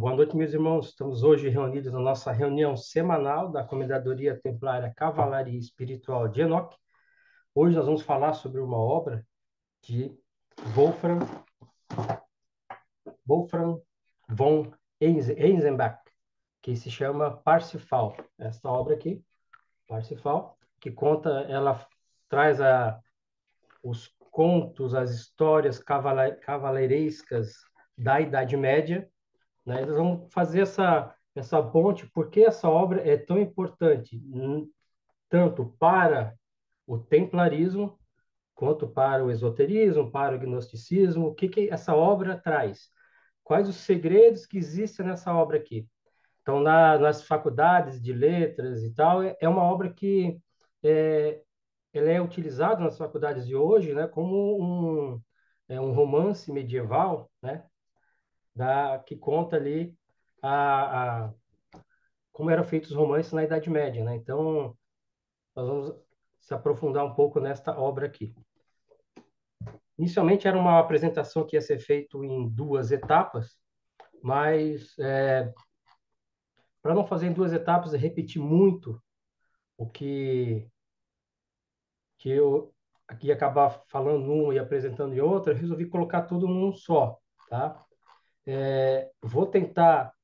Boa noite, meus irmãos. Estamos hoje reunidos na nossa reunião semanal da Comandadoria Templária Cavalaria Espiritual de Enoque. Hoje nós vamos falar sobre uma obra de Wolfram, Wolfram von Eisenbach, que se chama Parsifal. Esta obra aqui, Parsifal, que conta, ela traz os contos, as histórias cavaleirescas da Idade Média, né? Nós vamos fazer essa ponte, porque essa obra é tão importante, tanto para o templarismo, quanto para o esoterismo, para o gnosticismo. O que que essa obra traz? Quais os segredos que existem nessa obra aqui? Então, nas faculdades de letras e tal, é uma obra que é, ela é utilizada nas faculdades de hoje, né, como um romance medieval, né, que conta ali a como eram feitos os romances na Idade Média, né? Então, nós vamos se aprofundar um pouco nesta obra aqui. Inicialmente era uma apresentação que ia ser feita em duas etapas, mas para não fazer em duas etapas e repetir muito o que eu aqui ia acabar falando num e apresentando em outra, eu resolvi colocar tudo num só, tá? Vou tentar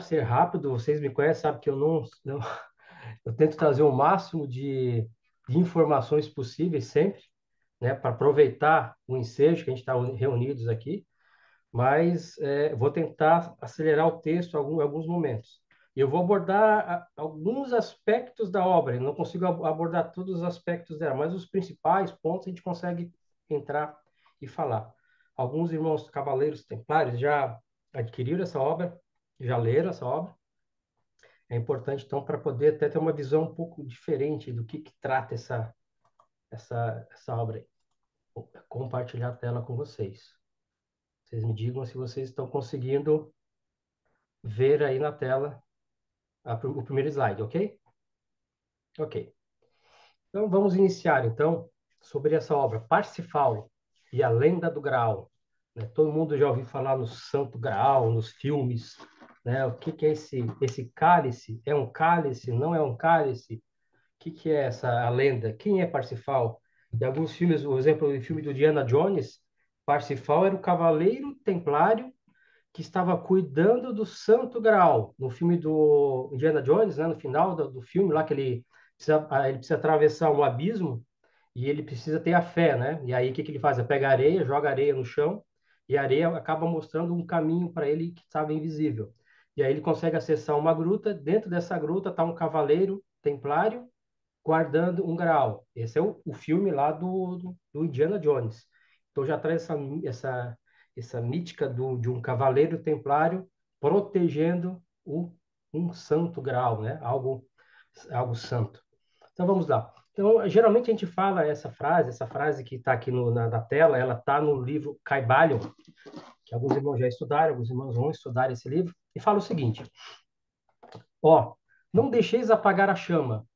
ser rápido. Vocês me conhecem, sabem que eu não eu tento trazer o máximo de informações possíveis sempre, né, para aproveitar o ensejo que a gente está reunidos aqui, mas vou tentar acelerar o texto em alguns momentos. Eu vou abordar alguns aspectos da obra, eu não consigo abordar todos os aspectos dela, mas os principais pontos a gente consegue entrar e falar. Alguns irmãos cavaleiros templários já adquiriram essa obra, já leram essa obra. É importante, então, para poder até ter uma visão um pouco diferente do que trata essa obra aí. Vou compartilhar a tela com vocês. Vocês me digam se vocês estão conseguindo ver aí na tela o primeiro slide, ok? Ok. Então, vamos iniciar, então, sobre essa obra, Parsifal e a Lenda do Graal. Né? Todo mundo já ouviu falar no Santo Graal, nos filmes, né? O que é esse cálice? É um cálice? Não é um cálice? Que é a lenda? Quem é Parsifal? Em alguns filmes, por exemplo, o filme do Indiana Jones, Parsifal era o cavaleiro templário que estava cuidando do Santo Graal. No filme do Indiana Jones, né, no final do filme, lá que ele precisa atravessar um abismo e ele precisa ter a fé, né? E aí o que ele faz? Ele pega areia, joga areia no chão e a areia acaba mostrando um caminho para ele que estava invisível. E aí ele consegue acessar uma gruta. Dentro dessa gruta está um cavaleiro templário guardando um graal. Esse é o filme lá do Indiana Jones. Então já traz essa mítica de um cavaleiro templário protegendo um santo graal, né? Algo santo. Então vamos lá. Então, geralmente a gente fala essa frase que está aqui na tela, ela está no livro Caibalion, que alguns irmãos já estudaram, alguns irmãos vão estudar esse livro, e fala o seguinte: ó, não deixeis apagar a chama,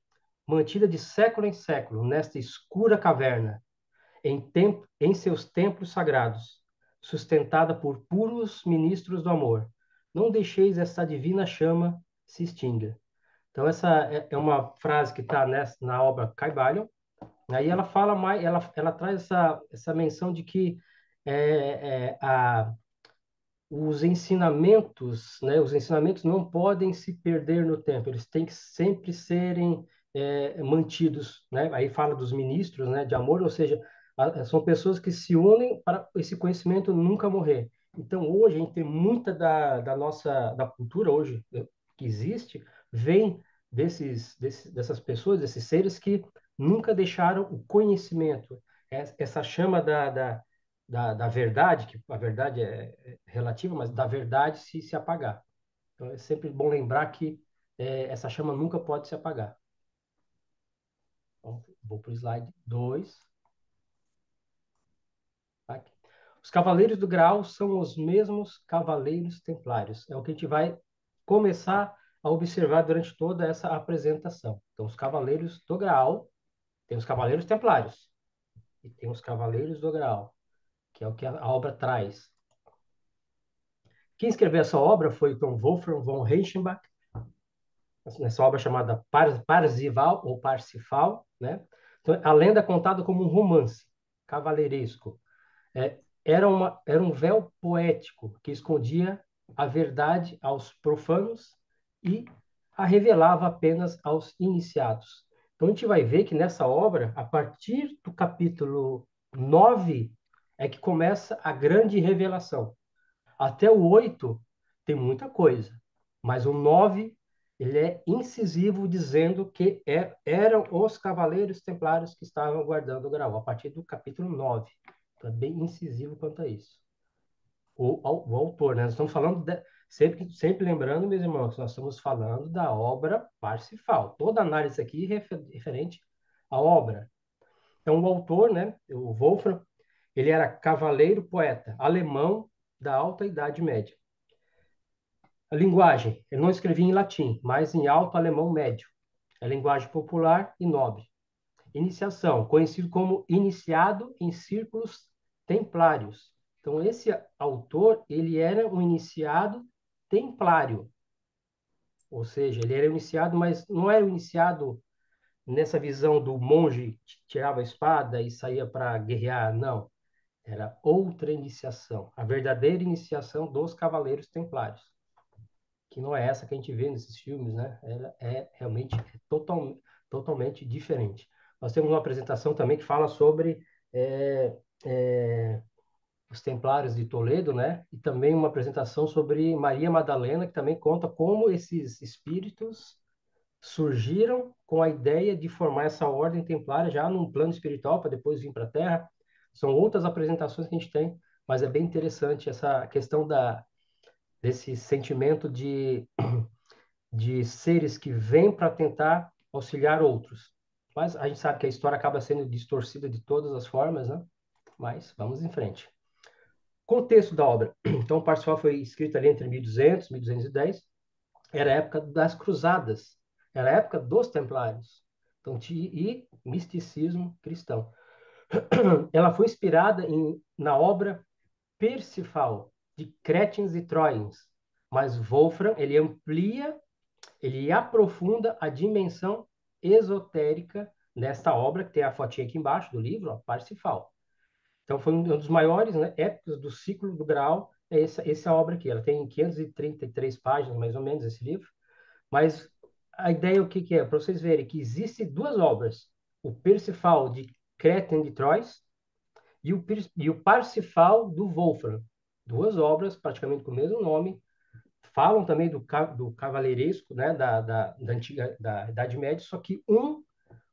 mantida de século em século, nesta escura caverna, em seus templos sagrados, sustentada por puros ministros do amor. Não deixeis essa divina chama se extinga. Então, essa é uma frase que está na obra Caibalion. Aí ela fala mais, ela traz essa menção de que os ensinamentos, né, os ensinamentos não podem se perder no tempo, eles têm que sempre serem mantidos, né? Aí fala dos ministros, né, de amor, ou seja, são pessoas que se unem para esse conhecimento nunca morrer. Então, hoje, a gente tem muita da cultura hoje que existe, vem dessas pessoas, desses seres que nunca deixaram o conhecimento, essa chama da verdade, que a verdade é relativa, mas da verdade se apagar. Então é sempre bom lembrar que essa chama nunca pode se apagar. Então, vou para o slide 2. Tá? Os Cavaleiros do Graal são os mesmos Cavaleiros Templários. É o que a gente vai começar a observar durante toda essa apresentação. Então, os Cavaleiros do Graal, tem os Cavaleiros Templários e tem os Cavaleiros do Graal, que é o que a obra traz. Quem escreveu essa obra foi o Tom Wolfram von Reichenbach, nessa obra chamada Parzival ou Parsifal, né? Então, a lenda é contada como um romance cavaleiresco. Era um véu poético que escondia a verdade aos profanos e a revelava apenas aos iniciados. Então, a gente vai ver que nessa obra, a partir do capítulo 9, é que começa a grande revelação. Até o 8 tem muita coisa, mas o 9 ele é incisivo dizendo que eram os cavaleiros templários que estavam guardando o graal, a partir do capítulo 9. Então, é bem incisivo quanto a isso. O autor, né? Nós estamos falando, sempre lembrando, meus irmãos, nós estamos falando da obra Parsifal. Toda análise aqui referente à obra. Então, o autor, né, o Wolfram, ele era cavaleiro poeta alemão da Alta Idade Média. A linguagem, ele não escrevia em latim, mas em alto alemão médio. É linguagem popular e nobre. Iniciação, conhecido como iniciado em círculos templários. Então, esse autor, ele era um iniciado templário. Ou seja, ele era iniciado, mas não era um iniciado nessa visão do monge que tirava a espada e saía para guerrear, não. Era outra iniciação, a verdadeira iniciação dos cavaleiros templários, que não é essa que a gente vê nesses filmes, né? Ela é realmente totalmente diferente. Nós temos uma apresentação também que fala sobre é, é, os Templários de Toledo, né? E também uma apresentação sobre Maria Madalena, que também conta como esses espíritos surgiram com a ideia de formar essa ordem templária já num plano espiritual para depois vir para a Terra. São outras apresentações que a gente tem, mas é bem interessante essa questão desse sentimento de seres que vêm para tentar auxiliar outros. Mas a gente sabe que a história acaba sendo distorcida de todas as formas, né? Mas vamos em frente. Contexto da obra. Então, o Parsifal foi escrito ali entre 1200 e 1210. Era a época das cruzadas. Era a época dos templários. Então, e misticismo cristão. Ela foi inspirada na obra Persifal, de Crétens e Troiens. Mas Wolfram, ele amplia, ele aprofunda a dimensão esotérica nesta obra, que tem a fotinha aqui embaixo do livro, ó, Parsifal. Então, foi um dos maiores, né, épicos do ciclo do Graal, é essa obra aqui. Ela tem 533 páginas, mais ou menos, esse livro. Mas a ideia, o que que é? Para vocês verem que existem duas obras. O Persifal de Créten de Troyes e o Parsifal do Wolfram. Duas obras, praticamente com o mesmo nome, falam também do cavaleiresco, né, da Idade Média, só que um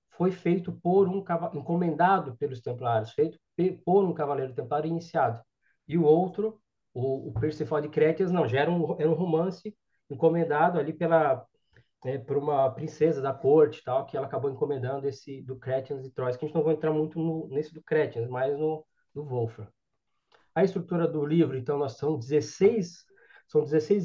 foi feito por encomendado pelos Templários, feito por um cavaleiro templário iniciado. E o outro, o Persifal de Créteas, não, já era um romance encomendado ali por uma princesa da corte, tal, que ela acabou encomendando esse do Crétens e Troyes, que a gente não vai entrar muito nesse do Crétens, mas no Wolfram. A estrutura do livro, então, são 16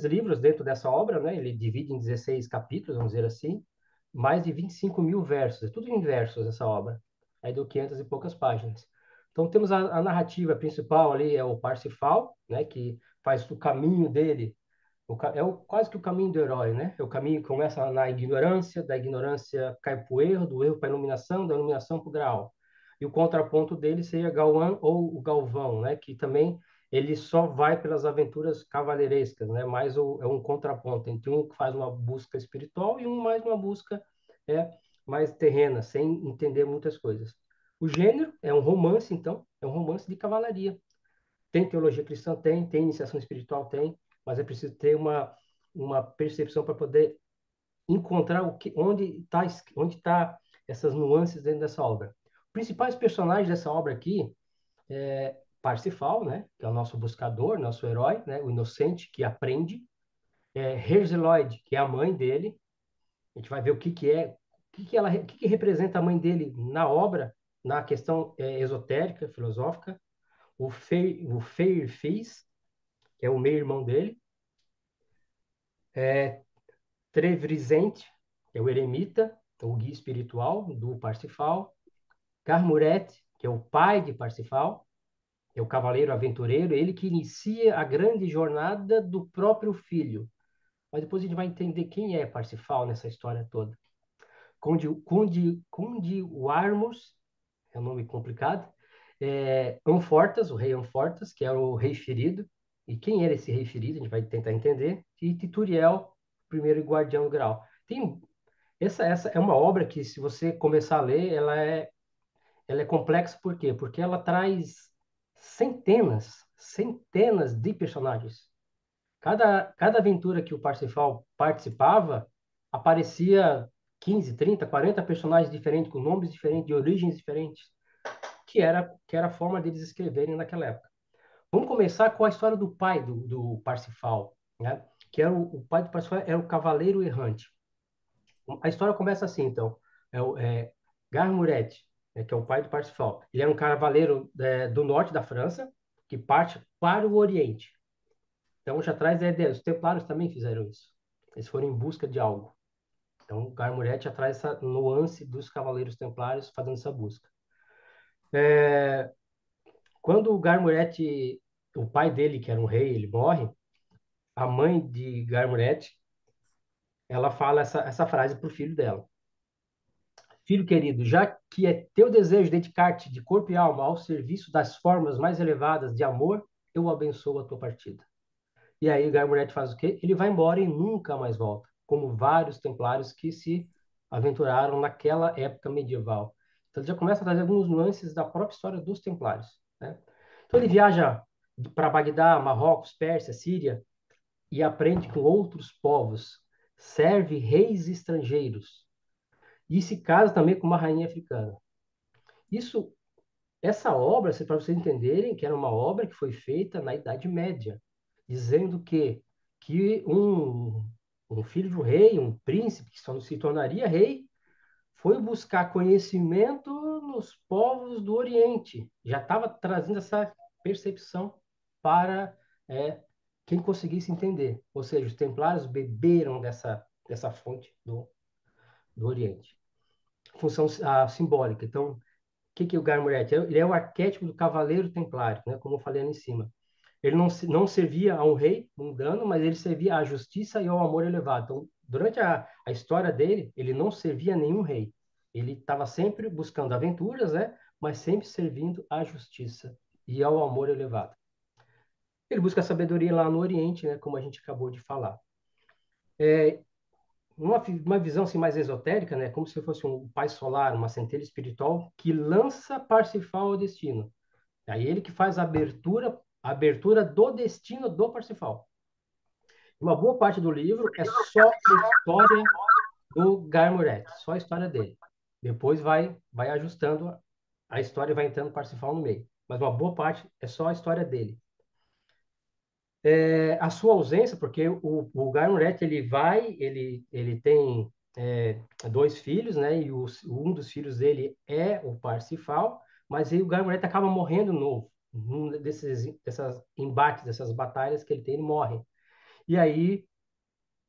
livros dentro dessa obra, né? Ele divide em 16 capítulos, vamos dizer assim, mais de 25 mil versos, é tudo em versos essa obra. Aí deu 500 e poucas páginas. Então, temos a narrativa principal ali, é o Parsifal, né? Que faz o caminho dele quase que o caminho do herói, né? É o caminho que começa na ignorância, da ignorância cai para o erro, do erro para a iluminação, da iluminação para o grau. E o contraponto dele seria Gawain ou o Galvão, né? Que também ele só vai pelas aventuras cavaleirescas, né? É um contraponto entre um que faz uma busca espiritual e um mais uma busca é, mais terrena, sem entender muitas coisas. O gênero é um romance, então, é um romance de cavalaria. Tem teologia cristã? Tem iniciação espiritual? Tem, mas é preciso ter uma percepção para poder encontrar onde tá essas nuances dentro dessa obra. Os principais personagens dessa obra aqui é Parsifal, né, que é o nosso buscador, nosso herói, né, o inocente que aprende, Herzeloid, que é a mãe dele. A gente vai ver o que representa a mãe dele na obra, na questão esotérica, filosófica. O Feirfis, que é o meio-irmão dele, Trevrizente, que é o eremita, o guia espiritual do Parsifal, Carmuret, que é o pai de Parsifal, é o cavaleiro aventureiro, ele que inicia a grande jornada do próprio filho. Mas depois a gente vai entender quem é Parsifal nessa história toda. Conde Warmus, é um nome complicado, Anfortas, o rei Anfortas, que é o rei ferido. E quem era esse rei ferido? A gente vai tentar entender. E Tituriel, primeiro guardião do Graal. Essa é uma obra que, se você começar a ler, ela é complexa. Por quê? Porque ela traz centenas de personagens. Cada aventura que o Parsifal participava, aparecia 15, 30, 40 personagens diferentes, com nomes diferentes, de origens diferentes, que era a forma deles escreverem naquela época. Vamos começar com a história do pai do Parsifal, né? Que era o pai do Parsifal era o Cavaleiro Errante. A história começa assim, então. Garmuret, né, que é o pai do Parsifal. Ele era um cavaleiro do norte da França, que parte para o Oriente. Então, já traz a ideia. Os Templários também fizeram isso. Eles foram em busca de algo. Então, Garmuret já traz essa nuance dos Cavaleiros Templários fazendo essa busca. Quando o Garmuret, o pai dele, que era um rei, ele morre, a mãe de Garmuret, ela fala essa frase para o filho dela. Filho querido, já que é teu desejo dedicar-te de corpo e alma ao serviço das formas mais elevadas de amor, eu abençoo a tua partida. E aí Garmuret faz o quê? Ele vai embora e nunca mais volta, como vários templários que se aventuraram naquela época medieval. Então ele já começa a trazer alguns nuances da própria história dos templários, né? Então ele viaja para Bagdá, Marrocos, Pérsia, Síria e aprende com outros povos, serve reis estrangeiros e se casa também com uma rainha africana. Isso, essa obra, para vocês entenderem que era uma obra que foi feita na Idade Média, dizendo que um filho de um rei, um príncipe que só se tornaria rei, foi buscar conhecimento nos povos do Oriente. Já estava trazendo essa percepção para quem conseguisse entender. Ou seja, os templários beberam dessa fonte do Oriente. Função simbólica. Então, que é o Garmuret? Ele é o arquétipo do cavaleiro templário, né? Como eu falei ali em cima. Ele não servia a um rei mundano, mas ele servia à justiça e ao amor elevado. Então, durante a história dele, ele não servia a nenhum rei. Ele estava sempre buscando aventuras, né? Mas sempre servindo à justiça e ao amor elevado. Ele busca a sabedoria lá no Oriente, né? Como a gente acabou de falar. Uma visão assim, mais esotérica, né? Como se fosse um pai solar, uma centelha espiritual que lança Parsifal ao destino. É ele que faz a abertura do destino do Parsifal. Uma boa parte do livro é só a história do Garmuret, só a história dele. Depois vai ajustando a história e vai entrando o Parsifal no meio. Mas uma boa parte é só a história dele. A sua ausência, porque o Garmuret ele tem dois filhos, né? E um dos filhos dele é o Parsifal, mas aí o Garmuret acaba morrendo novo. Num desses embates, dessas batalhas que ele tem, ele morre. E aí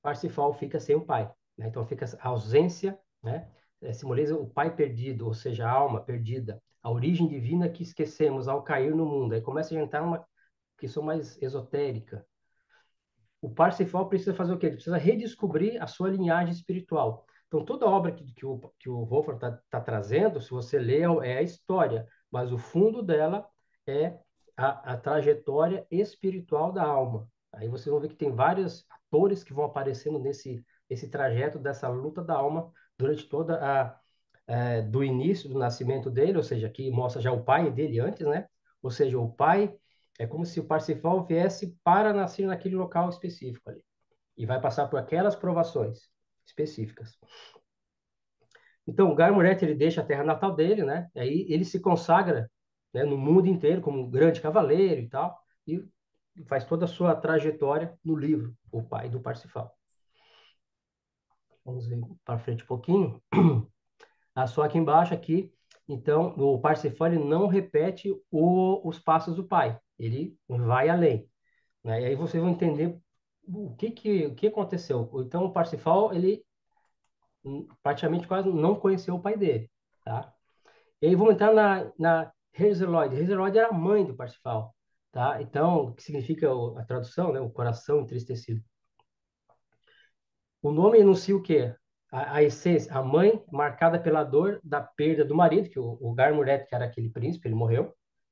Parsifal fica sem o pai, né? Então fica a ausência, né? Simboliza o pai perdido, ou seja, a alma perdida, a origem divina que esquecemos ao cair no mundo. Aí começa a entrar uma questão mais esotérica. O Parsifal precisa fazer o quê? Ele precisa redescobrir a sua linhagem espiritual. Então, toda obra que o Wolfram está trazendo, se você lê, é a história, mas o fundo dela é a trajetória espiritual da alma. Aí vocês vão ver que tem vários atores que vão aparecendo nesse trajeto dessa luta da alma durante toda do início do nascimento dele, ou seja, aqui mostra já o pai dele antes, né? Ou seja, o pai é como se o Parsifal viesse para nascer naquele local específico ali. E vai passar por aquelas provações específicas. Então, o Garmuret, ele deixa a terra natal dele, né? E aí ele se consagra, né, no mundo inteiro como um grande cavaleiro e tal, e faz toda a sua trajetória no livro, O Pai do Parsifal. Vamos ver para frente um pouquinho. Só aqui embaixo, aqui, então, o Parsifal ele não repete os passos do pai, ele vai além, né? E aí vocês vão entender o que aconteceu. Então, o Parsifal, ele praticamente quase não conheceu o pai dele, tá? E aí vamos entrar Herzeloide. Herzeloide era a mãe do Parsifal, tá? Então, o que significa a tradução, né? O coração entristecido. O nome enuncia o quê? A essência, a mãe marcada pela dor da perda do marido, que o Garmuret, que era aquele príncipe, ele morreu,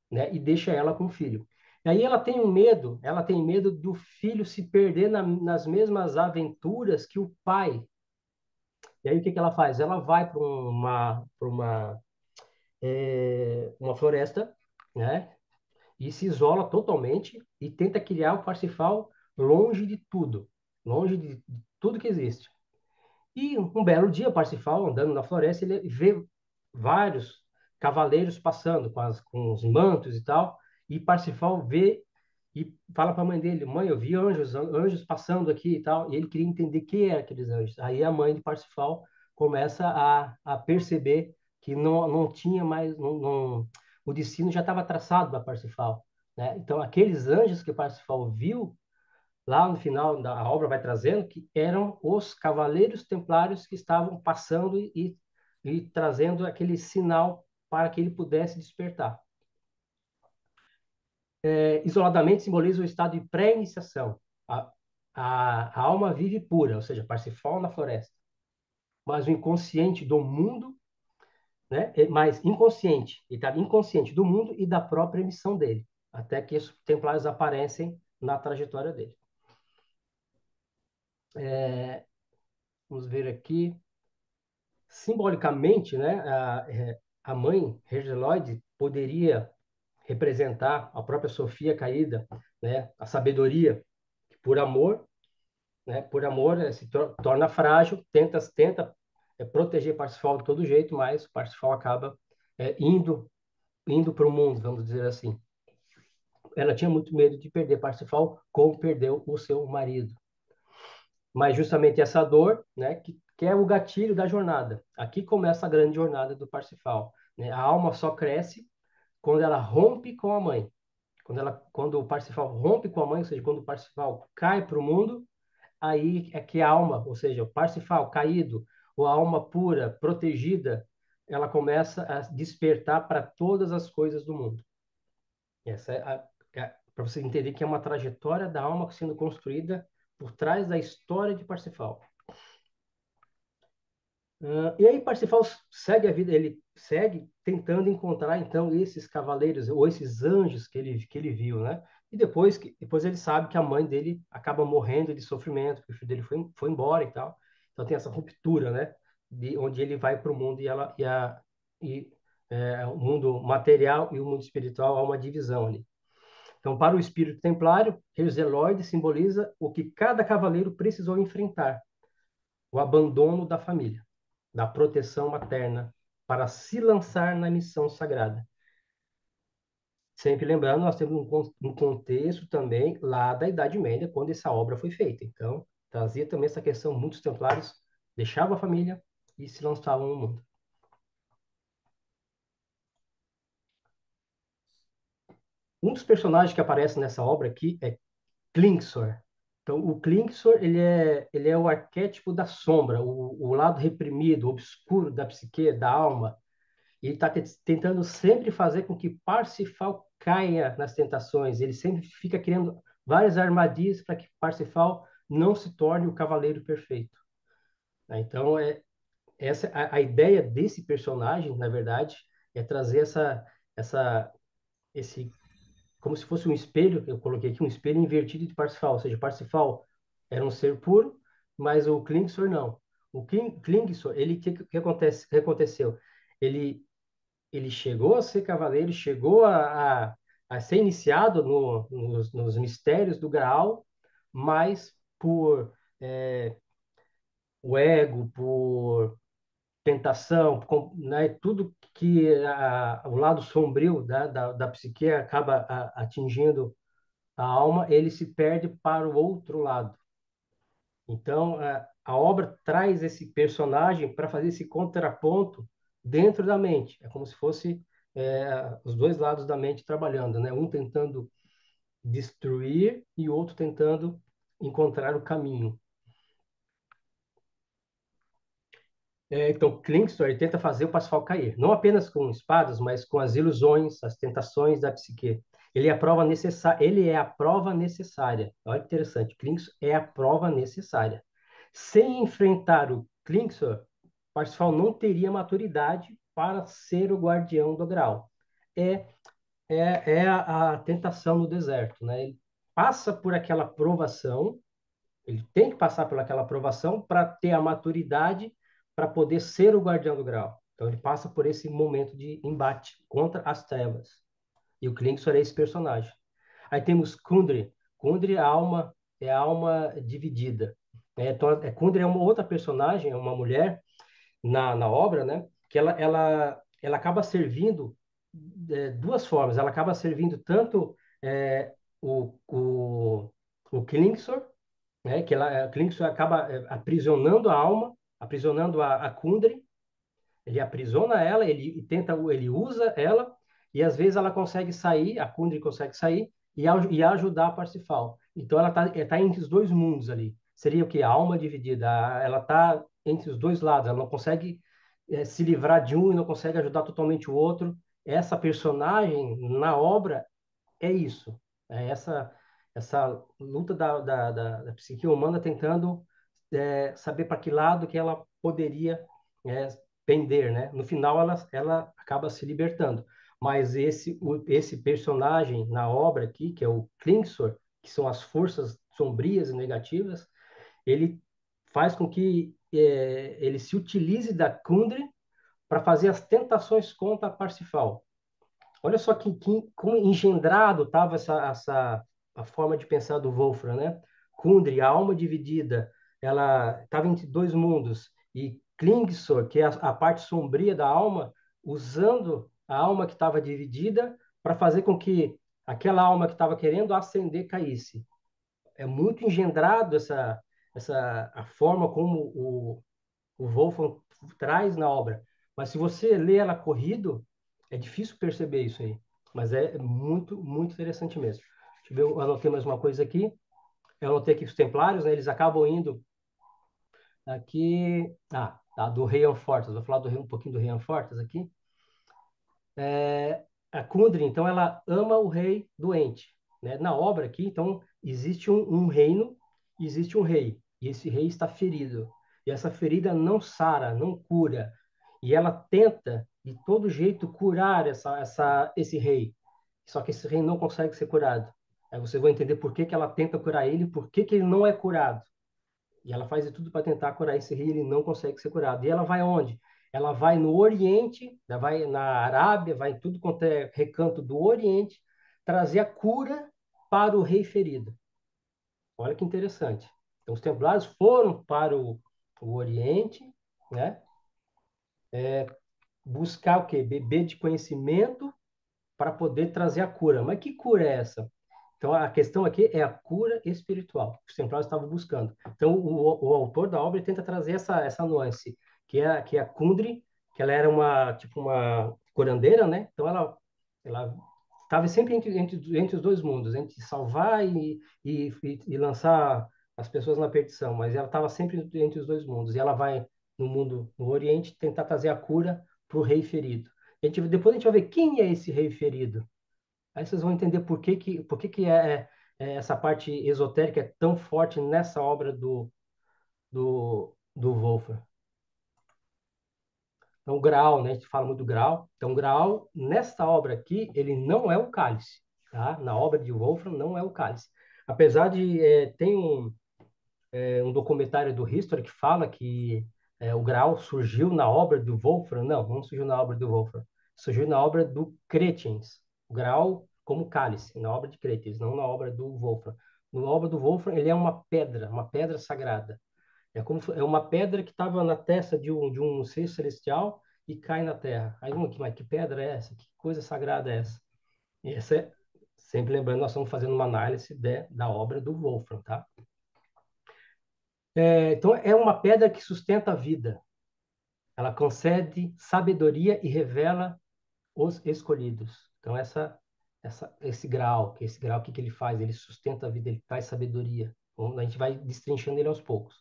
né? E deixa ela com o filho. E aí ela tem medo do filho se perder nas mesmas aventuras que o pai. E aí o que que ela faz? Ela vai para uma floresta, né? E se isola totalmente e tenta criar o Parsifal longe de tudo, longe de tudo que existe. E um belo dia, Parsifal, andando na floresta, ele vê vários cavaleiros passando com os mantos e tal, e Parsifal vê e fala para a mãe dele: Mãe, eu vi anjos passando aqui e tal, e ele queria entender quem eram aqueles anjos. Aí a mãe de Parsifal começa a perceber que não tinha mais, o destino já estava traçado para Parsifal, né? Então, aqueles anjos que Parsifal viu lá no final da obra vai trazendo que eram os cavaleiros templários que estavam passando e trazendo aquele sinal para que ele pudesse despertar. Isoladamente simboliza o estado de pré-iniciação. A alma vive pura, ou seja, Parsifal na floresta. Mas o inconsciente do mundo, né, mais inconsciente, ele está inconsciente do mundo e da própria missão dele, até que os templários aparecem na trajetória dele. Vamos ver aqui. Simbolicamente, né, a mãe, Hergeloide, poderia representar a própria Sofia caída, né, a sabedoria, que por amor, né, por amor se torna frágil, tenta proteger Parsifal de todo jeito, mas Parsifal acaba indo para o mundo, vamos dizer assim. Ela tinha muito medo de perder Parsifal, como perdeu o seu marido. Mas justamente essa dor, né, que é o gatilho da jornada. Aqui começa a grande jornada do Parsifal, né? A alma só cresce quando ela rompe com a mãe. Quando o Parsifal rompe com a mãe, ou seja, quando o Parsifal cai para o mundo, aí é que a alma, ou seja, o Parsifal caído, ou a alma pura, protegida, ela começa a despertar para todas as coisas do mundo. Essa para você entender que é uma trajetória da alma sendo construída por trás da história de Parsifal. E aí Parsifal segue a vida, ele segue tentando encontrar então esses cavaleiros ou esses anjos que ele viu, né? E depois ele sabe que a mãe dele acaba morrendo de sofrimento, que o filho dele foi embora e tal. Então tem essa ruptura, né? De onde ele vai para o mundo e o mundo material e o mundo espiritual há uma divisão ali. Então, para o espírito templário, Herzeloide simboliza o que cada cavaleiro precisou enfrentar: o abandono da família, da proteção materna, para se lançar na missão sagrada. Sempre lembrando, nós temos um contexto também lá da Idade Média, quando essa obra foi feita. Então, trazia também essa questão, muitos templários deixavam a família e se lançavam no mundo. Um dos personagens que aparece nessa obra aqui é Klingsor. Então, o Klingsor, ele é o arquétipo da sombra, o lado reprimido, obscuro da psique, da alma. E ele está tentando sempre fazer com que Parsifal caia nas tentações. Ele sempre fica criando várias armadilhas para que Parsifal não se torne o cavaleiro perfeito, né? Então, essa a ideia desse personagem, na verdade, é trazer esse como se fosse um espelho. Eu coloquei aqui um espelho invertido de Parsifal, ou seja, Parsifal era um ser puro, mas o Klingsor não. O Klingsor, ele que aconteceu? Ele ele chegou a ser cavaleiro, chegou a ser iniciado nos mistérios do Graal, mas por o ego, por tentação, né, tudo que o lado sombrio da psique acaba atingindo a alma, ele se perde para o outro lado. Então, a obra traz esse personagem para fazer esse contraponto dentro da mente. É como se fosse os dois lados da mente trabalhando, né? Um tentando destruir e o outro tentando encontrar o caminho. Então, Klingstor ele tenta fazer o Parsifal cair, não apenas com espadas, mas com as ilusões, as tentações da psique. Ele é a prova necessária. Olha que interessante, Klingstor é a prova necessária. Sem enfrentar o Klingstor, Parsifal não teria maturidade para ser o guardião do Graal. É, é a tentação no deserto, né? Ele passa por aquela provação, ele tem que passar por aquela aprovação para ter a maturidade para poder ser o guardião do grau. Então ele passa por esse momento de embate contra as trevas. E o Klingsor é esse personagem. Aí temos Kundry. Kundry é a alma dividida. Kundry é uma outra personagem, é uma mulher na obra, né? Que ela acaba servindo duas formas. Ela acaba servindo tanto é, o, o, o Klingsor, né? Que a Klingsor acaba aprisionando a alma, aprisionando a Kundry. Ele aprisiona ela, ele usa ela e às vezes ela consegue sair, a Kundry consegue sair e ajudar a Parsifal. Então ela tá entre os dois mundos ali. Seria o que? A alma dividida. Ela está entre os dois lados. Ela não consegue se livrar de um e não consegue ajudar totalmente o outro. Essa personagem na obra é isso. É essa luta da psique humana tentando saber para que lado que ela poderia é, pender, né? No final, ela acaba se libertando. Mas esse personagem na obra aqui, que é o Klingsor, que são as forças sombrias e negativas, ele faz com que ele se utilize da Kundry para fazer as tentações contra Parsifal. Olha só como engendrado estava a forma de pensar do Wolfram, né? Kundry, a alma dividida, ela estava entre dois mundos. E Klingsor, que é a parte sombria da alma, usando a alma que estava dividida para fazer com que aquela alma que estava querendo ascender caísse. É muito engendrado a forma como o Wolfram traz na obra. Mas se você lê ela corrido, é difícil perceber isso aí. Mas é muito, muito interessante mesmo. Deixa eu ver, eu anotei mais uma coisa aqui. Eu anotei que os Templários, né, eles acabam indo aqui. Tá, do Rei Anfortas. Vou falar um pouquinho do Rei Anfortas aqui. A Kundry, então, ela ama o rei doente. Né? Na obra aqui, então, existe um reino, existe um rei. E esse rei está ferido. E essa ferida não sara, não cura. E ela tenta, de todo jeito, curar esse rei. Só que esse rei não consegue ser curado. Aí você vai entender por que ela tenta curar ele, por que ele não é curado. E ela faz de tudo para tentar curar esse rei, ele não consegue ser curado. E ela vai onde? Ela vai no Oriente, ela vai na Arábia, vai em tudo quanto é recanto do Oriente, trazer a cura para o rei ferido. Olha que interessante. Então, os templários foram para o Oriente, né? Buscar o quê? Beber de conhecimento para poder trazer a cura. Mas que cura é essa? Então, a questão aqui é a cura espiritual que os templários estavam buscando. Então, o autor da obra tenta trazer essa nuance, que é a Kundry, que ela era tipo uma curandeira, né? Então, ela estava sempre entre os dois mundos, entre salvar e lançar as pessoas na perdição, mas ela estava sempre entre os dois mundos. E ela vai no Oriente, tentar trazer a cura para o rei ferido. Depois a gente vai ver quem é esse rei ferido. Aí vocês vão entender por que essa parte esotérica é tão forte nessa obra do Wolfram. Então, o Graal, né? A gente fala muito do Graal. Então, o Graal, nesta obra aqui, ele não é o cálice, tá? Na obra de Wolfram, não é o cálice. Apesar de... tem um documentário do History que fala que o Graal surgiu na obra do Wolfram. Não surgiu na obra do Wolfram. Surgiu na obra do Cretens. O Graal como cálice, na obra de Cretens, não na obra do Wolfram. Na obra do Wolfram, ele é uma pedra sagrada. É uma pedra que estava na testa de um ser celestial e cai na terra. Aí, mas que pedra é essa? Que coisa sagrada é essa? E essa é, sempre lembrando, nós estamos fazendo uma análise da obra do Wolfram, tá? Então, é uma pedra que sustenta a vida. Ela concede sabedoria e revela os escolhidos. Então, esse grau, o que ele faz? Ele sustenta a vida, ele traz sabedoria. Então, a gente vai destrinchando ele aos poucos.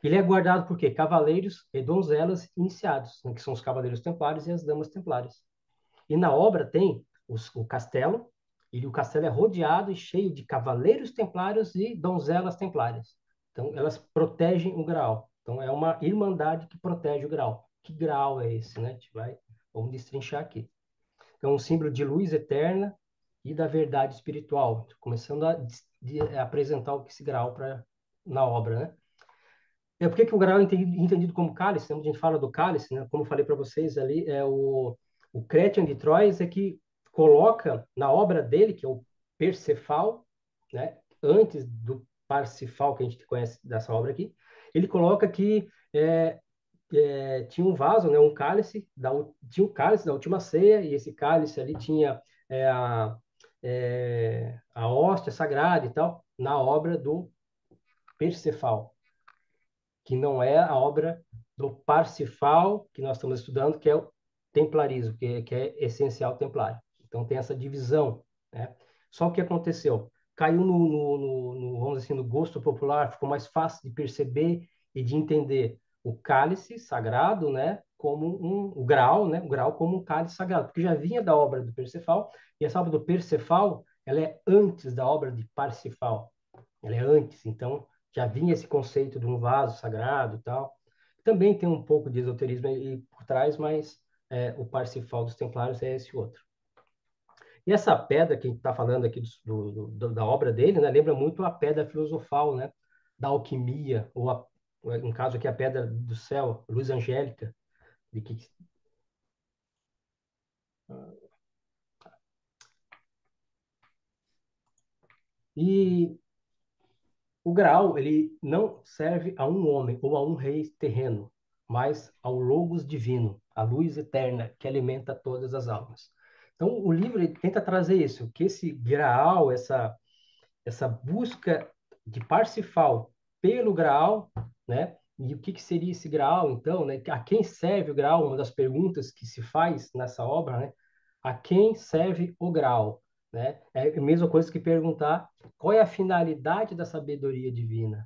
Ele é guardado por quê? Cavaleiros e donzelas iniciados, né, que são os cavaleiros templários e as damas templárias. E na obra tem o castelo, e o castelo é rodeado e cheio de cavaleiros templários e donzelas templárias. Então, elas protegem o Graal. Então, é uma irmandade que protege o Graal. Que Graal é esse, né? Vamos destrinchar aqui. Então, um símbolo de luz eterna e da verdade espiritual. Começando a apresentar o que esse Graal na obra, né? Por que que o grau é entendido como cálice? Né? A gente fala do cálice, né? Como eu falei para vocês ali, o Chrétien de Troyes é que coloca na obra dele, que é o Persefal, né? Antes do Parsifal, que a gente conhece dessa obra aqui, ele coloca que tinha um vaso, né? Um cálice, tinha o cálice da última ceia, e esse cálice ali tinha é, a, a hóstia sagrada e tal, na obra do Persefal, que não é a obra do Parsifal que nós estamos estudando, que é o templarismo, que é essencial templário. Então tem essa divisão, né? Só o que aconteceu? Caiu vamos dizer assim, no gosto popular, ficou mais fácil de perceber e de entender o cálice sagrado, né, como o grau, né, o grau como um cálice sagrado, porque já vinha da obra do Persefal, e essa obra do Persefal, ela é antes da obra de Parsifal. Ela é antes, então já vinha esse conceito de um vaso sagrado e tal. Também tem um pouco de esoterismo aí por trás, mas o Parsifal dos Templários é esse outro. E essa pedra que a gente está falando aqui da obra dele, né, lembra muito a pedra filosofal, né, da alquimia, no caso aqui a pedra do céu, luz angélica. De que... E o Graal, ele não serve a um homem ou a um rei terreno, mas ao Logos divino, a luz eterna que alimenta todas as almas. Então, o livro ele tenta trazer isso, que esse Graal, essa busca de Parsifal pelo Graal, né? E o que, que seria esse Graal, então, né? A quem serve o Graal? Uma das perguntas que se faz nessa obra, né? A quem serve o Graal, né? É a mesma coisa que perguntar qual é a finalidade da sabedoria divina?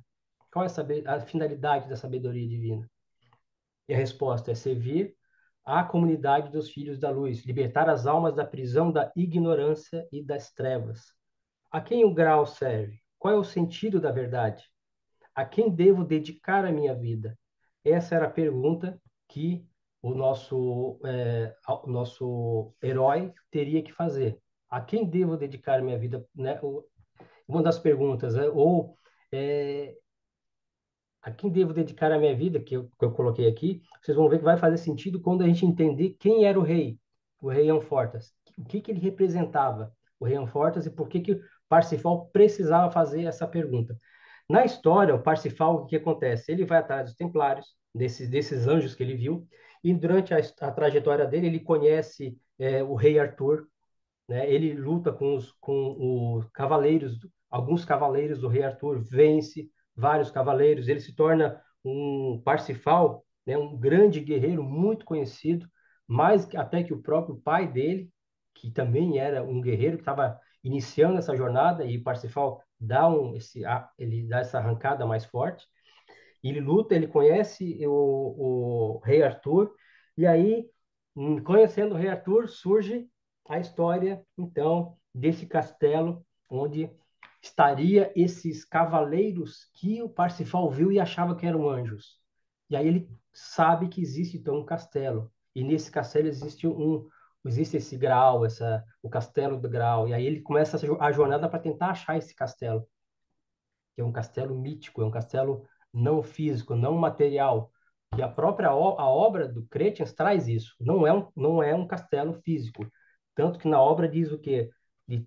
Qual é a finalidade da sabedoria divina? E a resposta é servir à comunidade dos filhos da luz, libertar as almas da prisão da ignorância e das trevas. A quem o grau serve? Qual é o sentido da verdade? A quem devo dedicar a minha vida? Essa era a pergunta que o nosso herói teria que fazer. A quem devo dedicar a minha vida? Né? Uma das perguntas, né? Ou é, a quem devo dedicar a minha vida, que eu coloquei aqui, vocês vão ver que vai fazer sentido quando a gente entender quem era o rei Amfortas, o que que ele representava, o rei Amfortas, e por que que Parsifal precisava fazer essa pergunta. Na história, o Parsifal, o que acontece? Ele vai atrás dos Templários, desses anjos que ele viu, e durante a trajetória dele, ele conhece o rei Arthur, né? Ele luta com os cavaleiros, alguns cavaleiros do rei Arthur, vence vários cavaleiros, ele se torna um Parsifal, né? Um grande guerreiro muito conhecido, mais até que o próprio pai dele, que também era um guerreiro que estava iniciando essa jornada, e Parsifal ele dá essa arrancada mais forte. Ele luta, ele conhece o rei Arthur, e aí, conhecendo o rei Arthur, surge a história, então, desse castelo, onde estaria esses cavaleiros que o Parsifal viu e achava que eram anjos. E aí ele sabe que existe, então, um castelo. E nesse castelo existe esse grau, o castelo do grau. E aí ele começa a jornada para tentar achar esse castelo, que é um castelo mítico, é um castelo não físico, não material, que a própria a obra do Cretens traz isso. Não é um castelo físico. Tanto que na obra diz o quê? De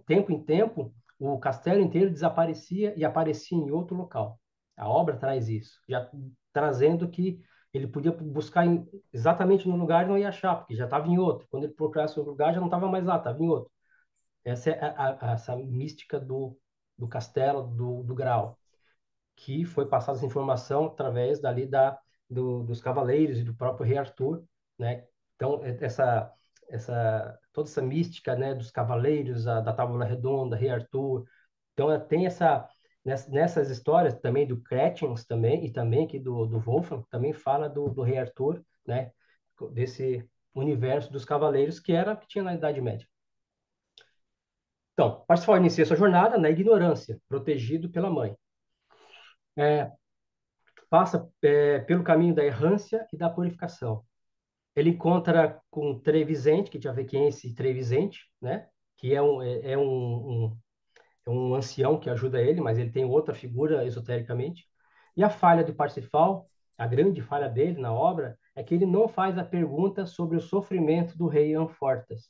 tempo em tempo, o castelo inteiro desaparecia e aparecia em outro local. A obra traz isso, já trazendo que ele podia buscar exatamente no lugar e não ia achar, porque já estava em outro. Quando ele procurasse outro lugar, já não estava mais lá, estava em outro. Essa é essa mística do castelo, do Graal, que foi passada essa informação através dali dos cavaleiros e do próprio rei Arthur, né? Então, toda essa mística, né, dos cavaleiros, da Tábua Redonda, rei Arthur. Então, tem Nessas histórias também do Chrétiens também, e também aqui do Wolfram, também fala do rei Arthur, né? Desse universo dos cavaleiros que tinha na Idade Média. Então, Parsifal inicia sua jornada na ignorância, protegido pela mãe. É, passa pelo caminho da errância e da purificação. Ele encontra com Trevisente, que já vê quem é esse Trevisente, né? Que é um ancião que ajuda ele, mas ele tem outra figura esotericamente. E a falha de Parsifal, a grande falha dele na obra, é que ele não faz a pergunta sobre o sofrimento do rei Anfortas.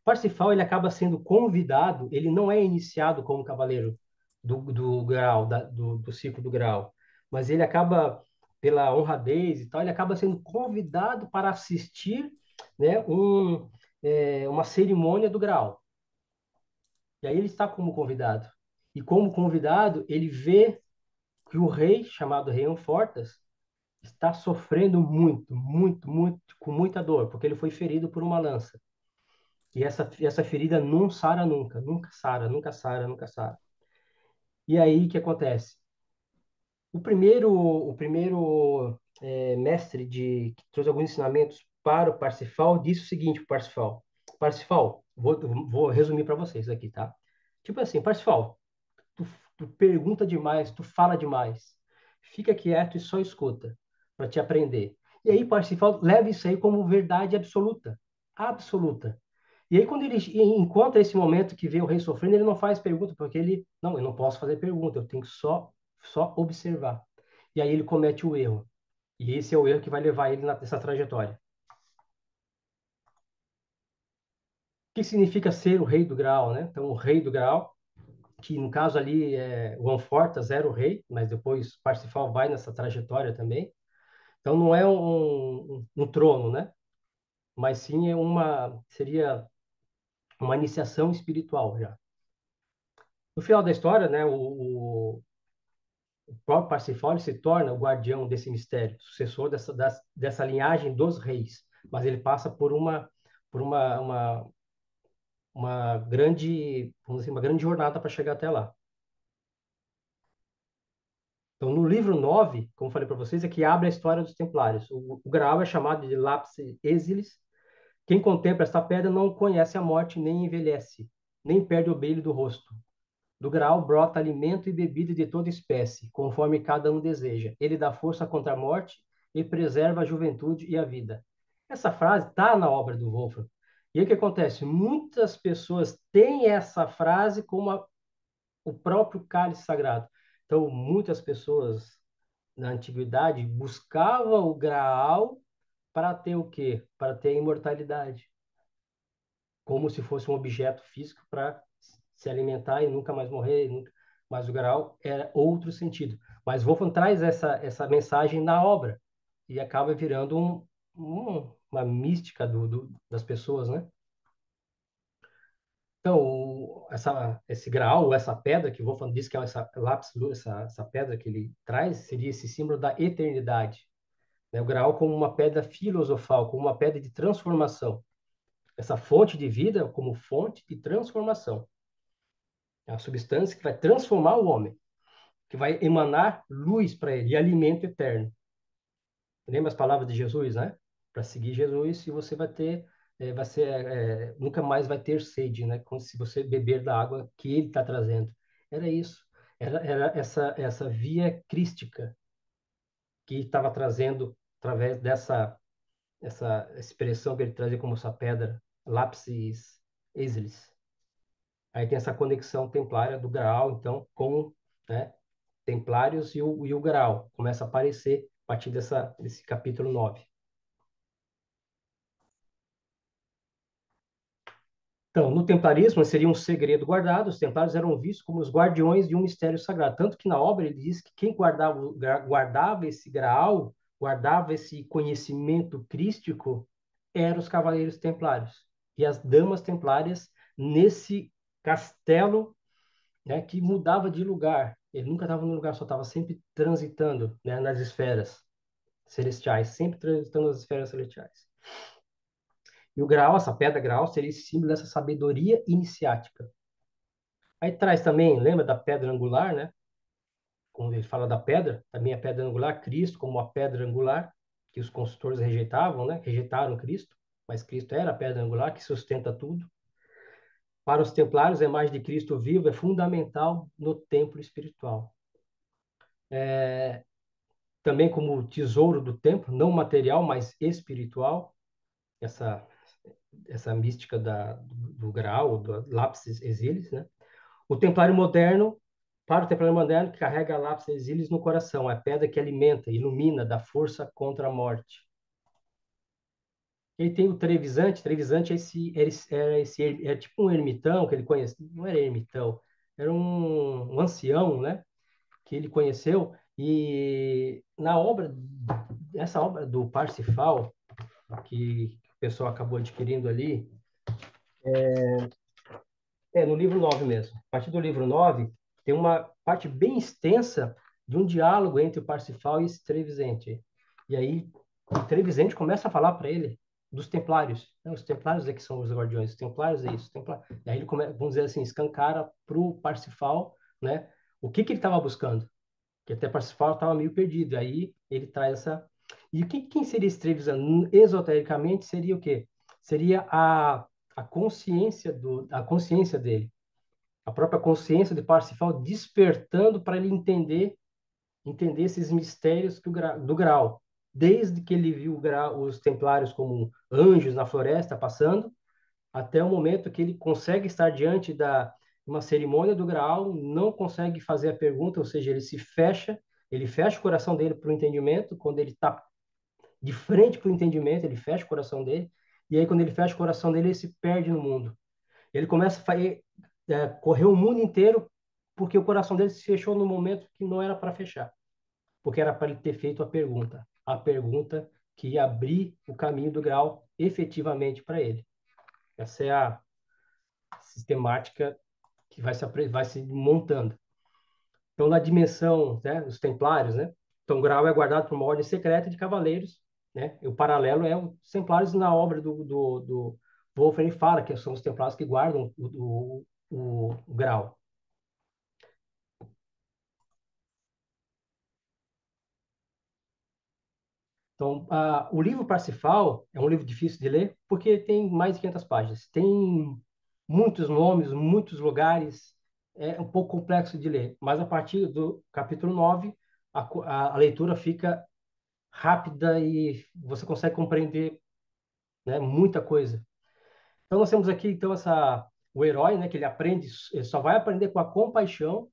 Parsifal, ele acaba sendo convidado, ele não é iniciado como cavaleiro do Graal, do ciclo do Graal, mas ele acaba, pela honradez e tal, ele acaba sendo convidado para assistir, né, uma cerimônia do Graal. E aí ele está como convidado. E como convidado, ele vê que o rei, chamado Rei Anfortas, está sofrendo muito, muito, muito, com muita dor, porque ele foi ferido por uma lança. E essa ferida não sara nunca, nunca sara, nunca sara, nunca sara. E aí o que acontece? O primeiro mestre que trouxe alguns ensinamentos para o Parsifal disse o seguinte para o Parsifal. Parsifal, vou resumir para vocês aqui, tá? Tipo assim, Parsifal, tu, tu pergunta demais, tu fala demais. Fica quieto e só escuta para te aprender. E aí, Parsifal leva isso aí como verdade absoluta. Absoluta. E aí, quando ele encontra esse momento que vê o rei sofrendo, ele não faz pergunta, porque não, eu não posso fazer pergunta, eu tenho que só observar. E aí ele comete o erro. E esse é o erro que vai levar ele nessa trajetória. O que significa ser o rei do Graal, né? Então, o rei do Graal, que no caso ali o Anfortas era o rei, mas depois Parsifal vai nessa trajetória também. Então não é um trono, né? Mas sim seria uma iniciação espiritual já. No final da história, né, o próprio Parsifal ele se torna o guardião desse mistério, sucessor dessa linhagem dos reis, mas ele passa por uma grande, vamos dizer, uma grande jornada para chegar até lá. Então, no livro 9, como falei para vocês, é que abre a história dos Templários. O Graal é chamado de Lapis Exilis. Quem contempla esta pedra não conhece a morte, nem envelhece, nem perde o brilho do rosto. Do Graal brota alimento e bebida de toda espécie, conforme cada um deseja. Ele dá força contra a morte e preserva a juventude e a vida. Essa frase está na obra do Wolfram. E aí o que acontece? Muitas pessoas têm essa frase como o próprio cálice sagrado. Então, muitas pessoas na antiguidade buscavam o Graal para ter o quê? Para ter a imortalidade, como se fosse um objeto físico para se alimentar e nunca mais morrer. Nunca... Mas o Graal era outro sentido. Mas Wolfram traz essa mensagem na obra e acaba virando uma mística das pessoas, né? Então, esse Graal, essa pedra que Wolfram diz que é essa lápis, essa pedra que ele traz, seria esse símbolo da eternidade, né? O Graal como uma pedra filosofal, como uma pedra de transformação. Essa fonte de vida como fonte de transformação. É a substância que vai transformar o homem, que vai emanar luz para ele e alimento eterno. Lembra as palavras de Jesus, né? Para seguir Jesus, e você vai ter, nunca mais vai ter sede, né? Como se você beber da água que ele está trazendo. Era isso. Era essa via crística que estava trazendo através essa expressão que ele trazia como essa pedra, lapis exilis. Aí tem essa conexão templária do Graal, então, com, né, Templários e o Graal. Começa a aparecer a partir desse capítulo 9. Então, no templarismo, seria um segredo guardado. Os templários eram vistos como os guardiões de um mistério sagrado. Tanto que na obra ele diz que quem guardava esse Graal, guardava esse conhecimento crístico, eram os cavaleiros templários. E as damas templárias nesse castelo, né, que mudava de lugar. Ele nunca estava no lugar, só estava sempre transitando, né, nas esferas celestiais, sempre transitando nas esferas celestiais. E o grau, essa pedra grau, seria esse símbolo dessa sabedoria iniciática. Aí traz também, lembra da pedra angular, né? quando ele fala da pedra, também a pedra angular, Cristo como a pedra angular, que os construtores rejeitavam, né? Rejeitaram Cristo, mas Cristo era a pedra angular que sustenta tudo. Para os templários, a imagem de Cristo vivo é fundamental no templo espiritual. Também como tesouro do templo, não material, mas espiritual, essa essa mística do grau, do lápis exilis, né? O templário moderno, para o templário moderno, carrega a lápis exilis no coração, é a pedra que alimenta, ilumina, dá força contra a morte. Ele tem o Trevisante é tipo um ermitão que ele conhece, não era ermitão, era um ancião, né? Que ele conheceu, e na obra, essa obra do Parsifal, que o pessoal acabou adquirindo ali, no livro 9 mesmo. A partir do livro 9 tem uma parte bem extensa de um diálogo entre o Parsifal e esse Trevisente. E aí, o Trevisente começa a falar para ele dos templários. Os templários é que são os guardiões, os templários é isso. E aí ele, vamos dizer assim, escancara para o Parsifal, né, o que ele estava buscando. Que até Parsifal estava meio perdido. Aí ele traz essa... E quem seria esse Trevisan? Esotericamente seria o quê? Seria a consciência dele, a própria consciência de Parsifal despertando para ele entender esses mistérios do grau. Desde que ele viu os templários como anjos na floresta passando, até o momento que ele consegue estar diante da uma cerimônia do Graal, não consegue fazer a pergunta, ou seja, ele fecha o coração dele para o entendimento, quando ele está de frente para o entendimento, ele fecha o coração dele, e aí quando ele fecha o coração dele, ele se perde no mundo. Ele começa a correr o mundo inteiro porque o coração dele se fechou no momento que não era para fechar, porque era para ele ter feito a pergunta que ia abrir o caminho do grau efetivamente para ele. Essa é a sistemática que vai se montando. Então, na dimensão, né, dos templários, né? Então, o grau é guardado por uma ordem secreta de cavaleiros, né? E o paralelo é os templários na obra do Wolfram fala que são os templários que guardam o grau. Então, o livro Parsifal é um livro difícil de ler porque tem mais de 500 páginas. Tem muitos nomes, muitos lugares, é um pouco complexo de ler. Mas a partir do capítulo 9, a leitura fica rápida e você consegue compreender, né, muita coisa. Então, nós temos aqui então o herói, né, que ele só vai aprender com a compaixão,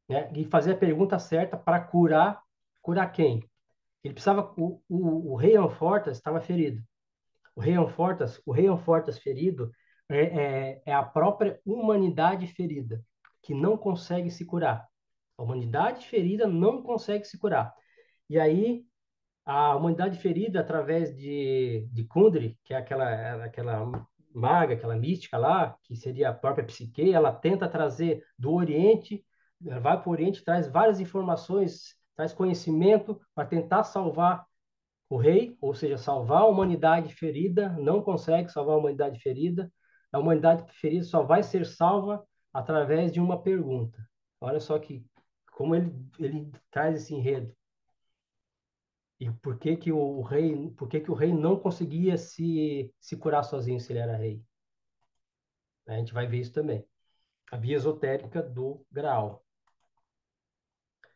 né, e fazer a pergunta certa para curar quem? Ele precisava, o rei Anfortas estava ferido. O rei Anfortas ferido é a própria humanidade ferida, que não consegue se curar. A humanidade ferida não consegue se curar. E aí, a humanidade ferida, através de Kundry, que é aquela maga, aquela mística lá, que seria a própria psique, ela tenta trazer do Oriente, vai para o Oriente, traz várias informações, traz conhecimento para tentar salvar o rei, ou seja, salvar a humanidade ferida, não consegue salvar a humanidade ferida. A humanidade ferida só vai ser salva através de uma pergunta. Olha só como ele traz esse enredo. E por que que o rei não conseguia se curar sozinho se ele era rei? A gente vai ver isso também. A via esotérica do Graal.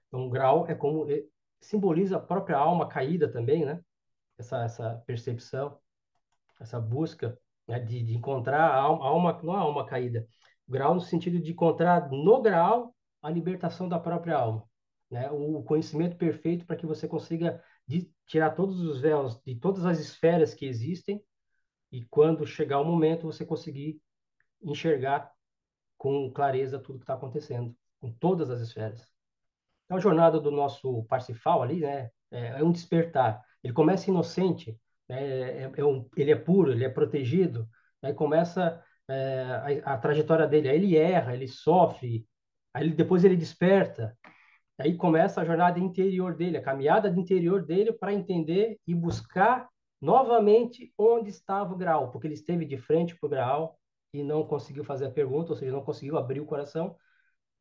Então, o Graal simboliza a própria alma caída também, né? Essa percepção, essa busca, né, de encontrar a alma, não a alma caída, o grau no sentido de encontrar no grau a libertação da própria alma, né? O conhecimento perfeito para que você consiga tirar todos os véus de todas as esferas que existem e quando chegar o momento você conseguir enxergar com clareza tudo que está acontecendo, em todas as esferas. Então, a jornada do nosso Parsifal ali, né, é um despertar. Ele começa inocente, né, ele é puro, ele é protegido, aí começa a trajetória dele. Aí ele erra, ele sofre, depois ele desperta. Aí começa a jornada interior dele, a caminhada de interior dele para entender e buscar novamente onde estava o grau, porque ele esteve de frente para o grau e não conseguiu fazer a pergunta, ou seja, não conseguiu abrir o coração,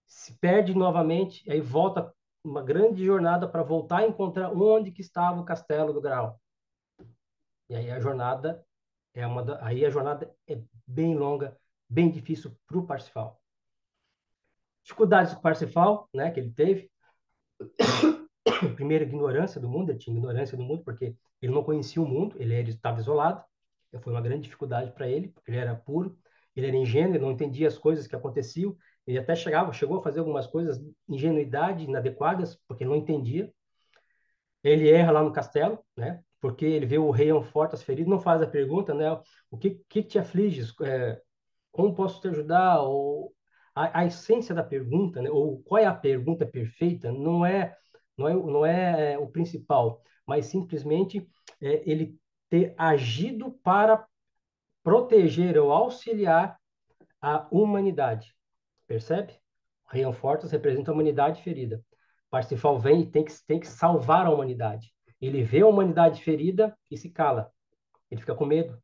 se perde novamente, aí volta uma grande jornada para voltar a encontrar onde que estava o castelo do Graal. E aí a jornada aí a jornada é bem longa, bem difícil para o Parsifal. Dificuldades com o Parsifal, né, que ele teve. Primeiro, ignorância do mundo, ele tinha ignorância do mundo porque ele não conhecia o mundo, ele estava isolado. Foi uma grande dificuldade para ele, porque ele era puro, ele era ingênuo, ele não entendia as coisas que aconteciam, ele até chegou a fazer algumas coisas, ingenuidade, inadequadas, porque não entendia. Ele erra lá no castelo, né? Porque ele vê o rei Anfortas ferido, não faz a pergunta, né? O que te afliges? Como posso te ajudar? Ou a essência da pergunta, né? Ou qual é a pergunta perfeita? Não é o principal, mas simplesmente ele ter agido para proteger ou auxiliar a humanidade. Percebe? O rei Anfortas representa a humanidade ferida. Parsifal vem e tem que salvar a humanidade. Ele vê a humanidade ferida e se cala. Ele fica com medo.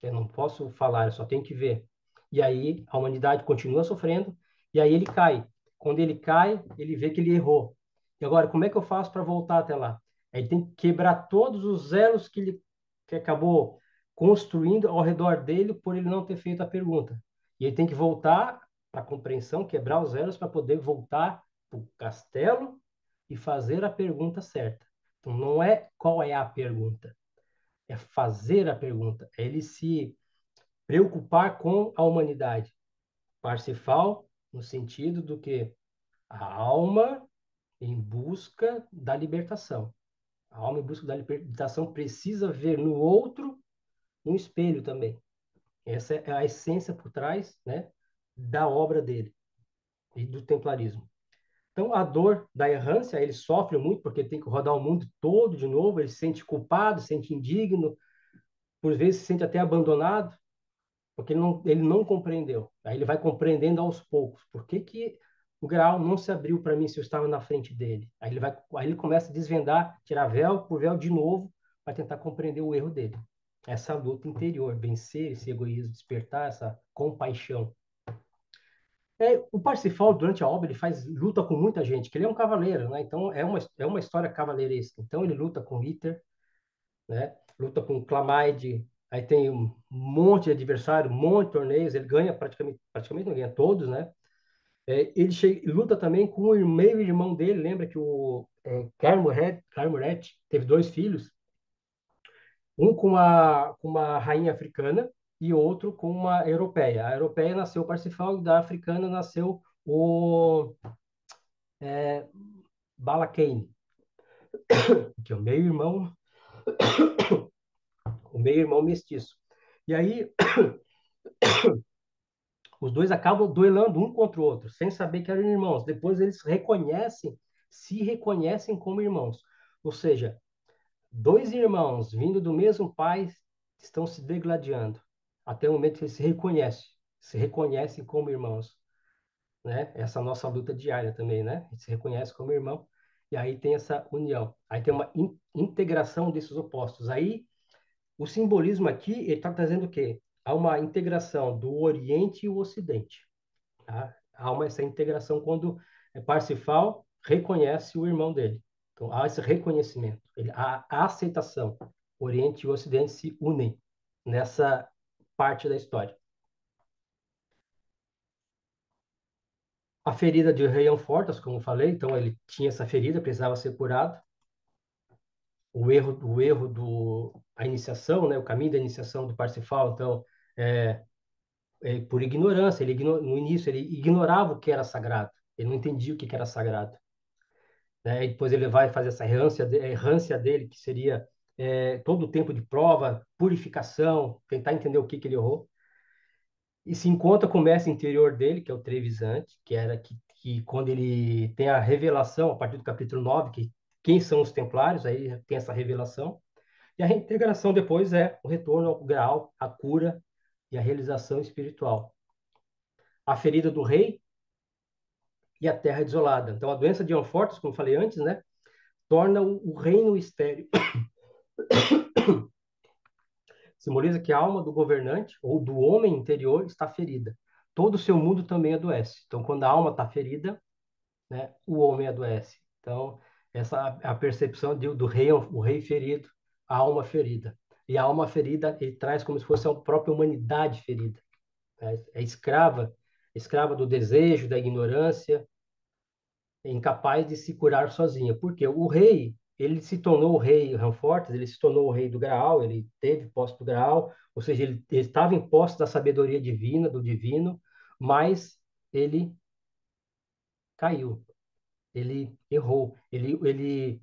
Eu não posso falar, eu só tenho que ver. E aí a humanidade continua sofrendo, e aí ele cai. Quando ele cai, ele vê que ele errou. E agora, como é que eu faço para voltar até lá? Aí tem que quebrar todos os elos que acabou construindo ao redor dele por ele não ter feito a pergunta. E ele tem que voltar para a compreensão, quebrar os elos para poder voltar para o castelo e fazer a pergunta certa. Então, não é qual é a pergunta, é fazer a pergunta, é ele se preocupar com a humanidade. Parsifal, no sentido do que a alma em busca da libertação. A alma em busca da libertação precisa ver no outro um espelho também. Essa é a essência por trás, né, da obra dele e do templarismo. Então, a dor da errância, ele sofre muito porque ele tem que rodar o mundo todo de novo, ele se sente culpado, se sente indigno, por vezes se sente até abandonado, porque ele não compreendeu. Aí ele vai compreendendo aos poucos. Por que que o grau não se abriu para mim se eu estava na frente dele? Aí ele começa a desvendar, tirar véu por véu de novo, para tentar compreender o erro dele. Essa luta interior, vencer esse egoísmo, despertar essa compaixão. O Parsifal, durante a obra, ele faz luta com muita gente, que ele é um cavaleiro, né? Então é uma história cavaleiresca. Então ele luta com Hitler, né? Luta com Clamide, aí tem um monte de adversário, um monte de torneios, ele ganha praticamente não ganha todos, né? Luta também com o meio irmão dele, lembra que o Carmuret teve dois filhos, um com uma rainha africana e outro com uma europeia. A europeia nasceu Parsifal e da africana nasceu o Bala-Kane, que é o meio-irmão mestiço. E aí os dois acabam duelando um contra o outro, sem saber que eram irmãos. Depois eles se reconhecem como irmãos. Ou seja, dois irmãos vindo do mesmo pai estão se degladiando até o momento que eles se reconhecem como irmãos, né? Essa nossa luta diária também, né? A gente se reconhece como irmão e aí tem essa união. Aí tem uma integração desses opostos. Aí o simbolismo aqui ele está trazendo o quê? Há uma integração do Oriente e o Ocidente. Tá? Há essa integração quando Parsifal reconhece o irmão dele. Então, há esse reconhecimento, há a aceitação. O Oriente e o Ocidente se unem nessa parte da história. A ferida de Rei Fortas, como eu falei, então ele tinha essa ferida, precisava ser curado. A iniciação, né, o caminho da iniciação do Parsifal, então, por ignorância, no início ele ignorava o que era sagrado, ele não entendia o que era sagrado. Né? E depois ele vai fazer essa errância dele, que seria todo o tempo de prova, purificação, tentar entender o que ele errou. E se encontra com o mestre interior dele, que é o Trevisante, que era que quando ele tem a revelação, a partir do capítulo 9, que quem são os templários, aí tem essa revelação. E a reintegração depois é o retorno ao Graal, a cura e a realização espiritual. A ferida do rei e a terra desolada. Então, a doença de Anfortas, como eu falei antes, né, torna o reino estéril. Simboliza que a alma do governante ou do homem interior está ferida. Todo o seu mundo também adoece. Então, quando a alma está ferida, né, o homem adoece. Então, essa a percepção do rei, o rei ferido, a alma ferida. E a alma ferida ele traz como se fosse a própria humanidade ferida. Né? É escrava do desejo, da ignorância, incapaz de se curar sozinha. Porque o rei, ele se tornou o rei Ranfortes, ele se tornou o rei do Graal, ele teve posse do Graal, ou seja, ele estava em posse da sabedoria divina, do divino, mas ele caiu, ele errou, ele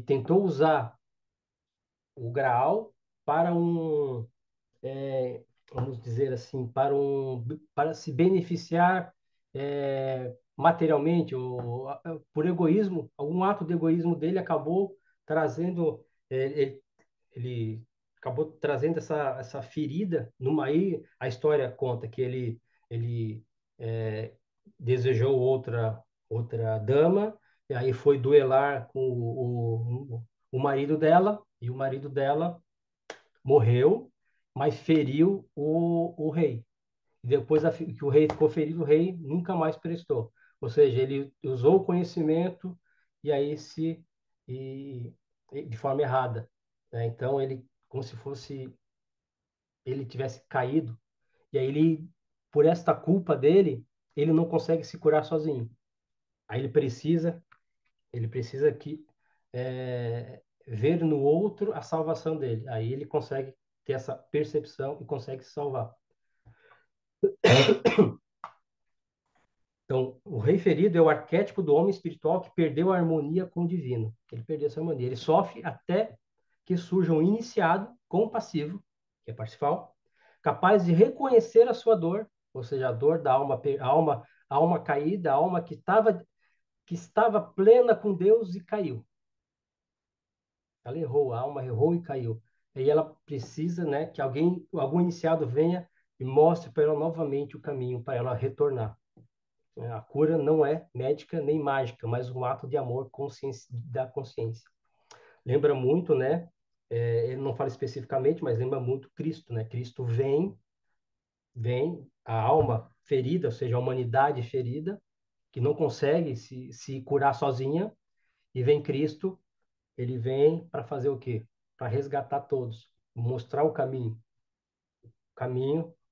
tentou usar o Graal para vamos dizer assim, para se beneficiar materialmente, ou por egoísmo, algum ato de egoísmo dele acabou trazendo, ele, ele acabou trazendo essa ferida. Aí a história conta que ele é, desejou outra dama, e aí foi duelar com o marido dela, e o marido dela morreu, mas feriu o rei. Depois que o rei ficou ferido, o rei nunca mais prestou. Ou seja, ele usou o conhecimento e aí de forma errada. Né? Então ele como se fosse ele tivesse caído e aí por esta culpa dele ele não consegue se curar sozinho. Aí ele precisa ver no outro a salvação dele. Aí ele consegue ter essa percepção e consegue se salvar. Então, o rei ferido é o arquétipo do homem espiritual que perdeu a harmonia com o divino. Ele perdeu essa harmonia. Ele sofre até que surja um iniciado compassivo, que é Parsifal, capaz de reconhecer a sua dor, ou seja, a dor da alma caída, a alma que estava plena com Deus e caiu. Ela errou, a alma errou e caiu. E ela precisa, né, que algum iniciado venha e mostre para ela novamente o caminho para ela retornar. A cura não é médica nem mágica, mas um ato de amor da consciência. Lembra muito, né? Ele não fala especificamente, mas lembra muito Cristo, né? Cristo vem a alma ferida, ou seja, a humanidade ferida, que não consegue se curar sozinha, e vem Cristo, ele vem para fazer o quê? Para resgatar todos, mostrar o caminho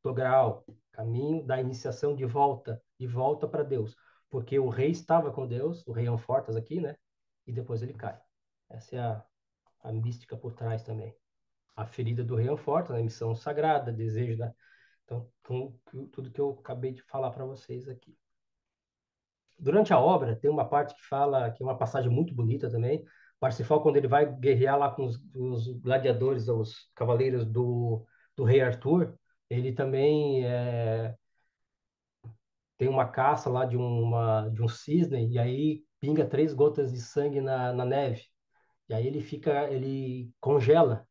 do grau, caminho da iniciação de volta para Deus. Porque o rei estava com Deus, o rei Anfortas aqui, né? E depois ele cai. Essa é a mística por trás também. A ferida do rei Anfortas, a missão sagrada, desejo da. Então, tudo que eu acabei de falar para vocês aqui. Durante a obra, tem uma parte que fala, que é uma passagem muito bonita também. Parsifal, quando ele vai guerrear lá com os gladiadores, os cavaleiros do rei Arthur, ele também tem uma caça lá de um cisne, e aí pinga 3 gotas de sangue na neve. E aí ele congela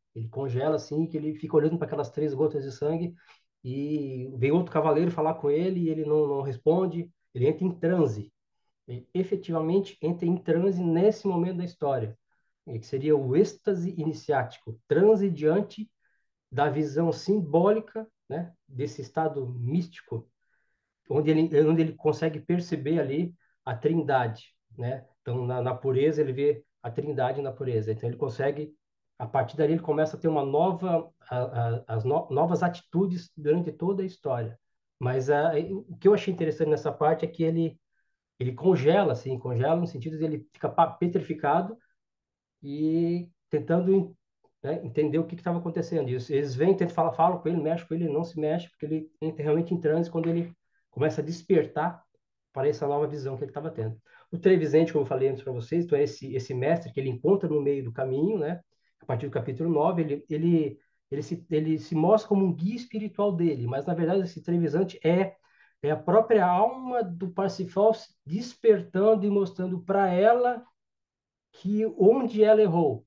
assim, que ele fica olhando para aquelas 3 gotas de sangue, e vem outro cavaleiro falar com ele, e ele não responde, ele entra em transe. Ele efetivamente entra em transe nesse momento da história, que seria o êxtase iniciático, transe diante da visão simbólica, né, desse estado místico onde ele consegue perceber ali a trindade, né? Então, na pureza, ele vê a trindade na pureza. Então, ele consegue, a partir dali, ele começa a ter novas atitudes durante toda a história. Mas o que eu achei interessante nessa parte é que ele congela, assim, congela no sentido de ele fica petrificado e tentando, né, entender o que estava acontecendo. E eles vêm, tentam falam com ele, mexem com ele, ele não se mexe, porque ele entra realmente em transe quando ele começa a despertar para essa nova visão que ele estava tendo. O Trevisente, como eu falei antes para vocês, então é esse mestre que ele encontra no meio do caminho, né? A partir do capítulo 9, ele se mostra como um guia espiritual dele, mas na verdade esse Trevisante é a própria alma do Parsifal se despertando e mostrando para ela que onde ela errou.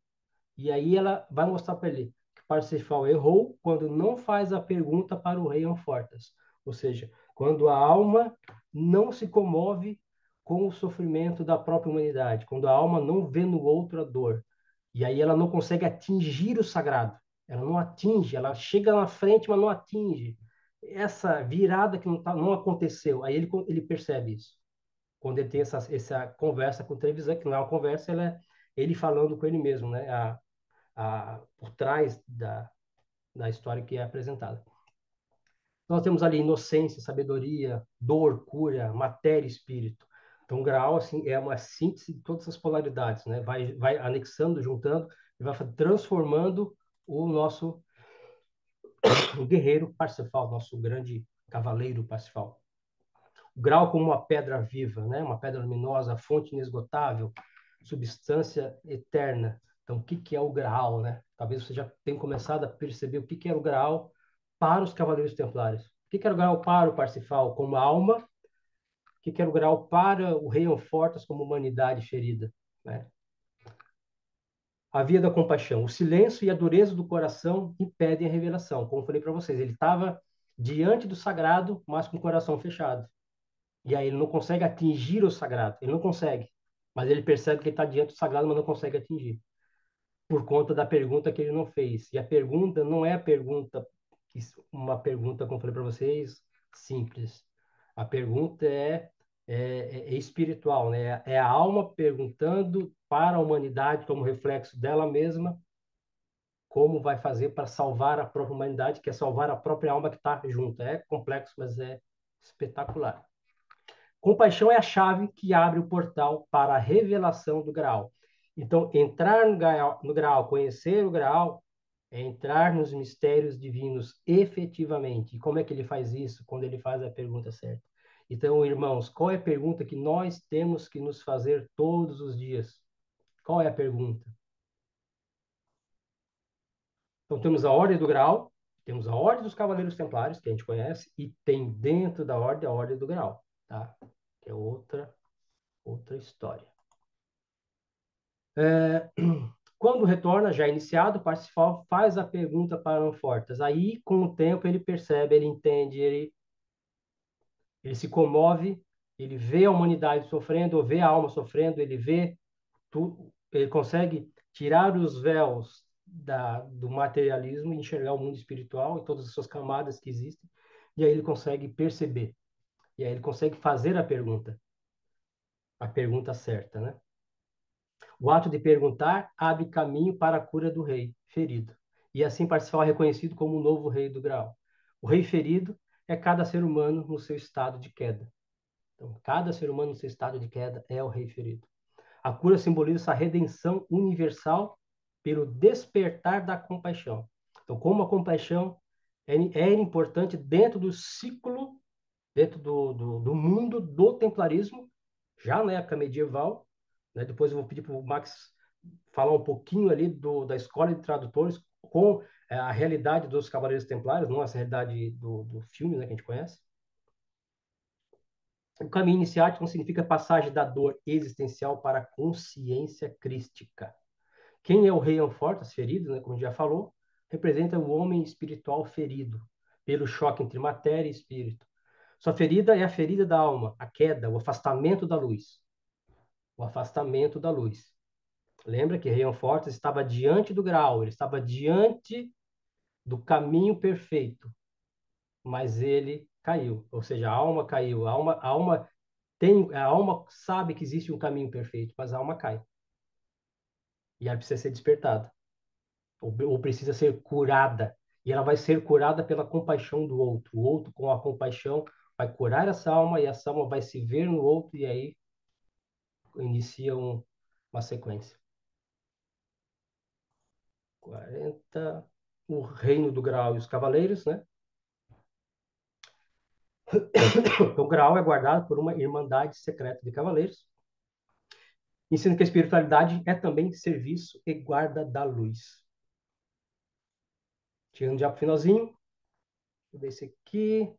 E aí ela vai mostrar para ele que Parsifal errou quando não faz a pergunta para o rei Anfortas. Ou seja, quando a alma não se comove com o sofrimento da própria humanidade, quando a alma não vê no outro a dor. E aí ela não consegue atingir o sagrado. Ela não atinge, ela chega na frente, mas não atinge. Essa virada que não aconteceu. Aí ele percebe isso. quando ele tem essa conversa com o Trevisan, que não é uma conversa, ela é ele falando com ele mesmo, né? Por trás da história que é apresentada. Nós temos ali inocência, sabedoria, dor, cura, matéria e espírito. Então, o Graal assim, é uma síntese de todas as polaridades, né? Vai anexando, juntando, e vai transformando o nosso guerreiro Parsifal, nosso grande cavaleiro Parsifal. O Graal como uma pedra viva, né? Uma pedra luminosa, fonte inesgotável, substância eterna. Então, o que que é o Graal, né? Talvez você já tenha começado a perceber o que que era o Graal para os Cavaleiros Templários. O que que era o Graal para o Parsifal como alma? O que que era o Graal para o Rei Anfortas como humanidade ferida, né? A via da compaixão. O silêncio e a dureza do coração impedem a revelação. Como eu falei para vocês, ele estava diante do sagrado, mas com o coração fechado. E aí ele não consegue atingir o sagrado. Ele não consegue. Mas ele percebe que ele está diante do sagrado, mas não consegue atingir. Por conta da pergunta que ele não fez. E a pergunta não é a pergunta, uma pergunta, como eu falei para vocês, simples. A pergunta é espiritual, né? É a alma perguntando para a humanidade, como reflexo dela mesma, como vai fazer para salvar a própria humanidade, que é salvar a própria alma que está junto. É complexo, mas é espetacular. Compaixão é a chave que abre o portal para a revelação do Graal. Então, entrar no Graal, conhecer o Graal, é entrar nos mistérios divinos efetivamente. E como é que ele faz isso? Quando ele faz a pergunta certa. Então, irmãos, qual é a pergunta que nós temos que nos fazer todos os dias? Qual é a pergunta? Então, temos a Ordem do Graal, temos a Ordem dos Cavaleiros Templários, que a gente conhece, e tem dentro da Ordem a Ordem do Graal, tá? Que é outra história. Quando retorna, já iniciado, Parsifal faz a pergunta para Anfortas. Aí, com o tempo, ele percebe, ele entende, ele se comove, ele vê a humanidade sofrendo, vê a alma sofrendo, ele vê tudo, ele consegue tirar os véus do materialismo e enxergar o mundo espiritual e todas as suas camadas que existem, e aí ele consegue perceber, e aí ele consegue fazer a pergunta certa, né? O ato de perguntar abre caminho para a cura do rei ferido, e assim Parsifal é reconhecido como o novo rei do Graal. O rei ferido é cada ser humano no seu estado de queda. Então, cada ser humano no seu estado de queda é o rei ferido. A cura simboliza essa redenção universal pelo despertar da compaixão. Então, como a compaixão é importante dentro do ciclo, dentro do mundo do templarismo, já na época medieval, né? Depois eu vou pedir para o Max falar um pouquinho ali da escola de tradutores com a realidade dos Cavaleiros Templários, não essa realidade do filme, né, que a gente conhece. O caminho iniciático não significa passagem da dor existencial para a consciência crística. Quem é o rei Anfortas, ferido, né, como já falou, representa o homem espiritual ferido pelo choque entre matéria e espírito. Sua ferida é a ferida da alma, a queda, o afastamento da luz. O afastamento da luz. Lembra que Rei Anfortas estava diante do grau, ele estava diante do caminho perfeito, mas ele caiu, ou seja, a alma caiu, a alma sabe que existe um caminho perfeito, mas a alma cai. E ela precisa ser despertada, ou precisa ser curada. E ela vai ser curada pela compaixão do outro. O outro, com a compaixão, vai curar essa alma e essa alma vai se ver no outro e aí inicia uma sequência. 40. O reino do Graal e os cavaleiros, né? O Graal é guardado por uma irmandade secreta de cavaleiros, ensina que a espiritualidade é também serviço e guarda da luz. Chegando já para o finalzinho, vou ver esse aqui.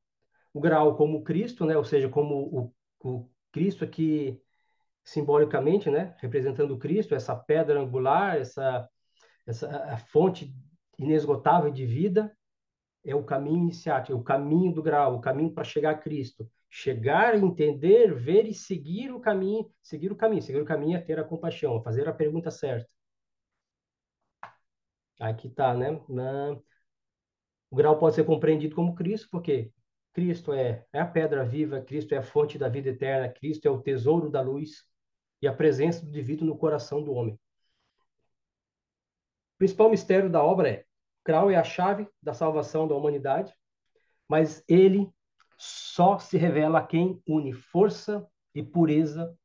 O Graal como Cristo, né? Ou seja, como o Cristo aqui simbolicamente, né? Representando o Cristo, essa pedra angular, essa a fonte inesgotável de vida, é o caminho iniciático, é o caminho do Graal, o caminho para chegar a Cristo. Chegar, entender, ver e seguir o caminho, seguir o caminho. Seguir o caminho é ter a compaixão, fazer a pergunta certa. Aqui está, né? O grau pode ser compreendido como Cristo, por quê? Cristo é a pedra viva, Cristo é a fonte da vida eterna, Cristo é o tesouro da luz e a presença do divino no coração do homem. O principal mistério da obra é: o grau é a chave da salvação da humanidade, mas ele só se revela a quem une força e pureza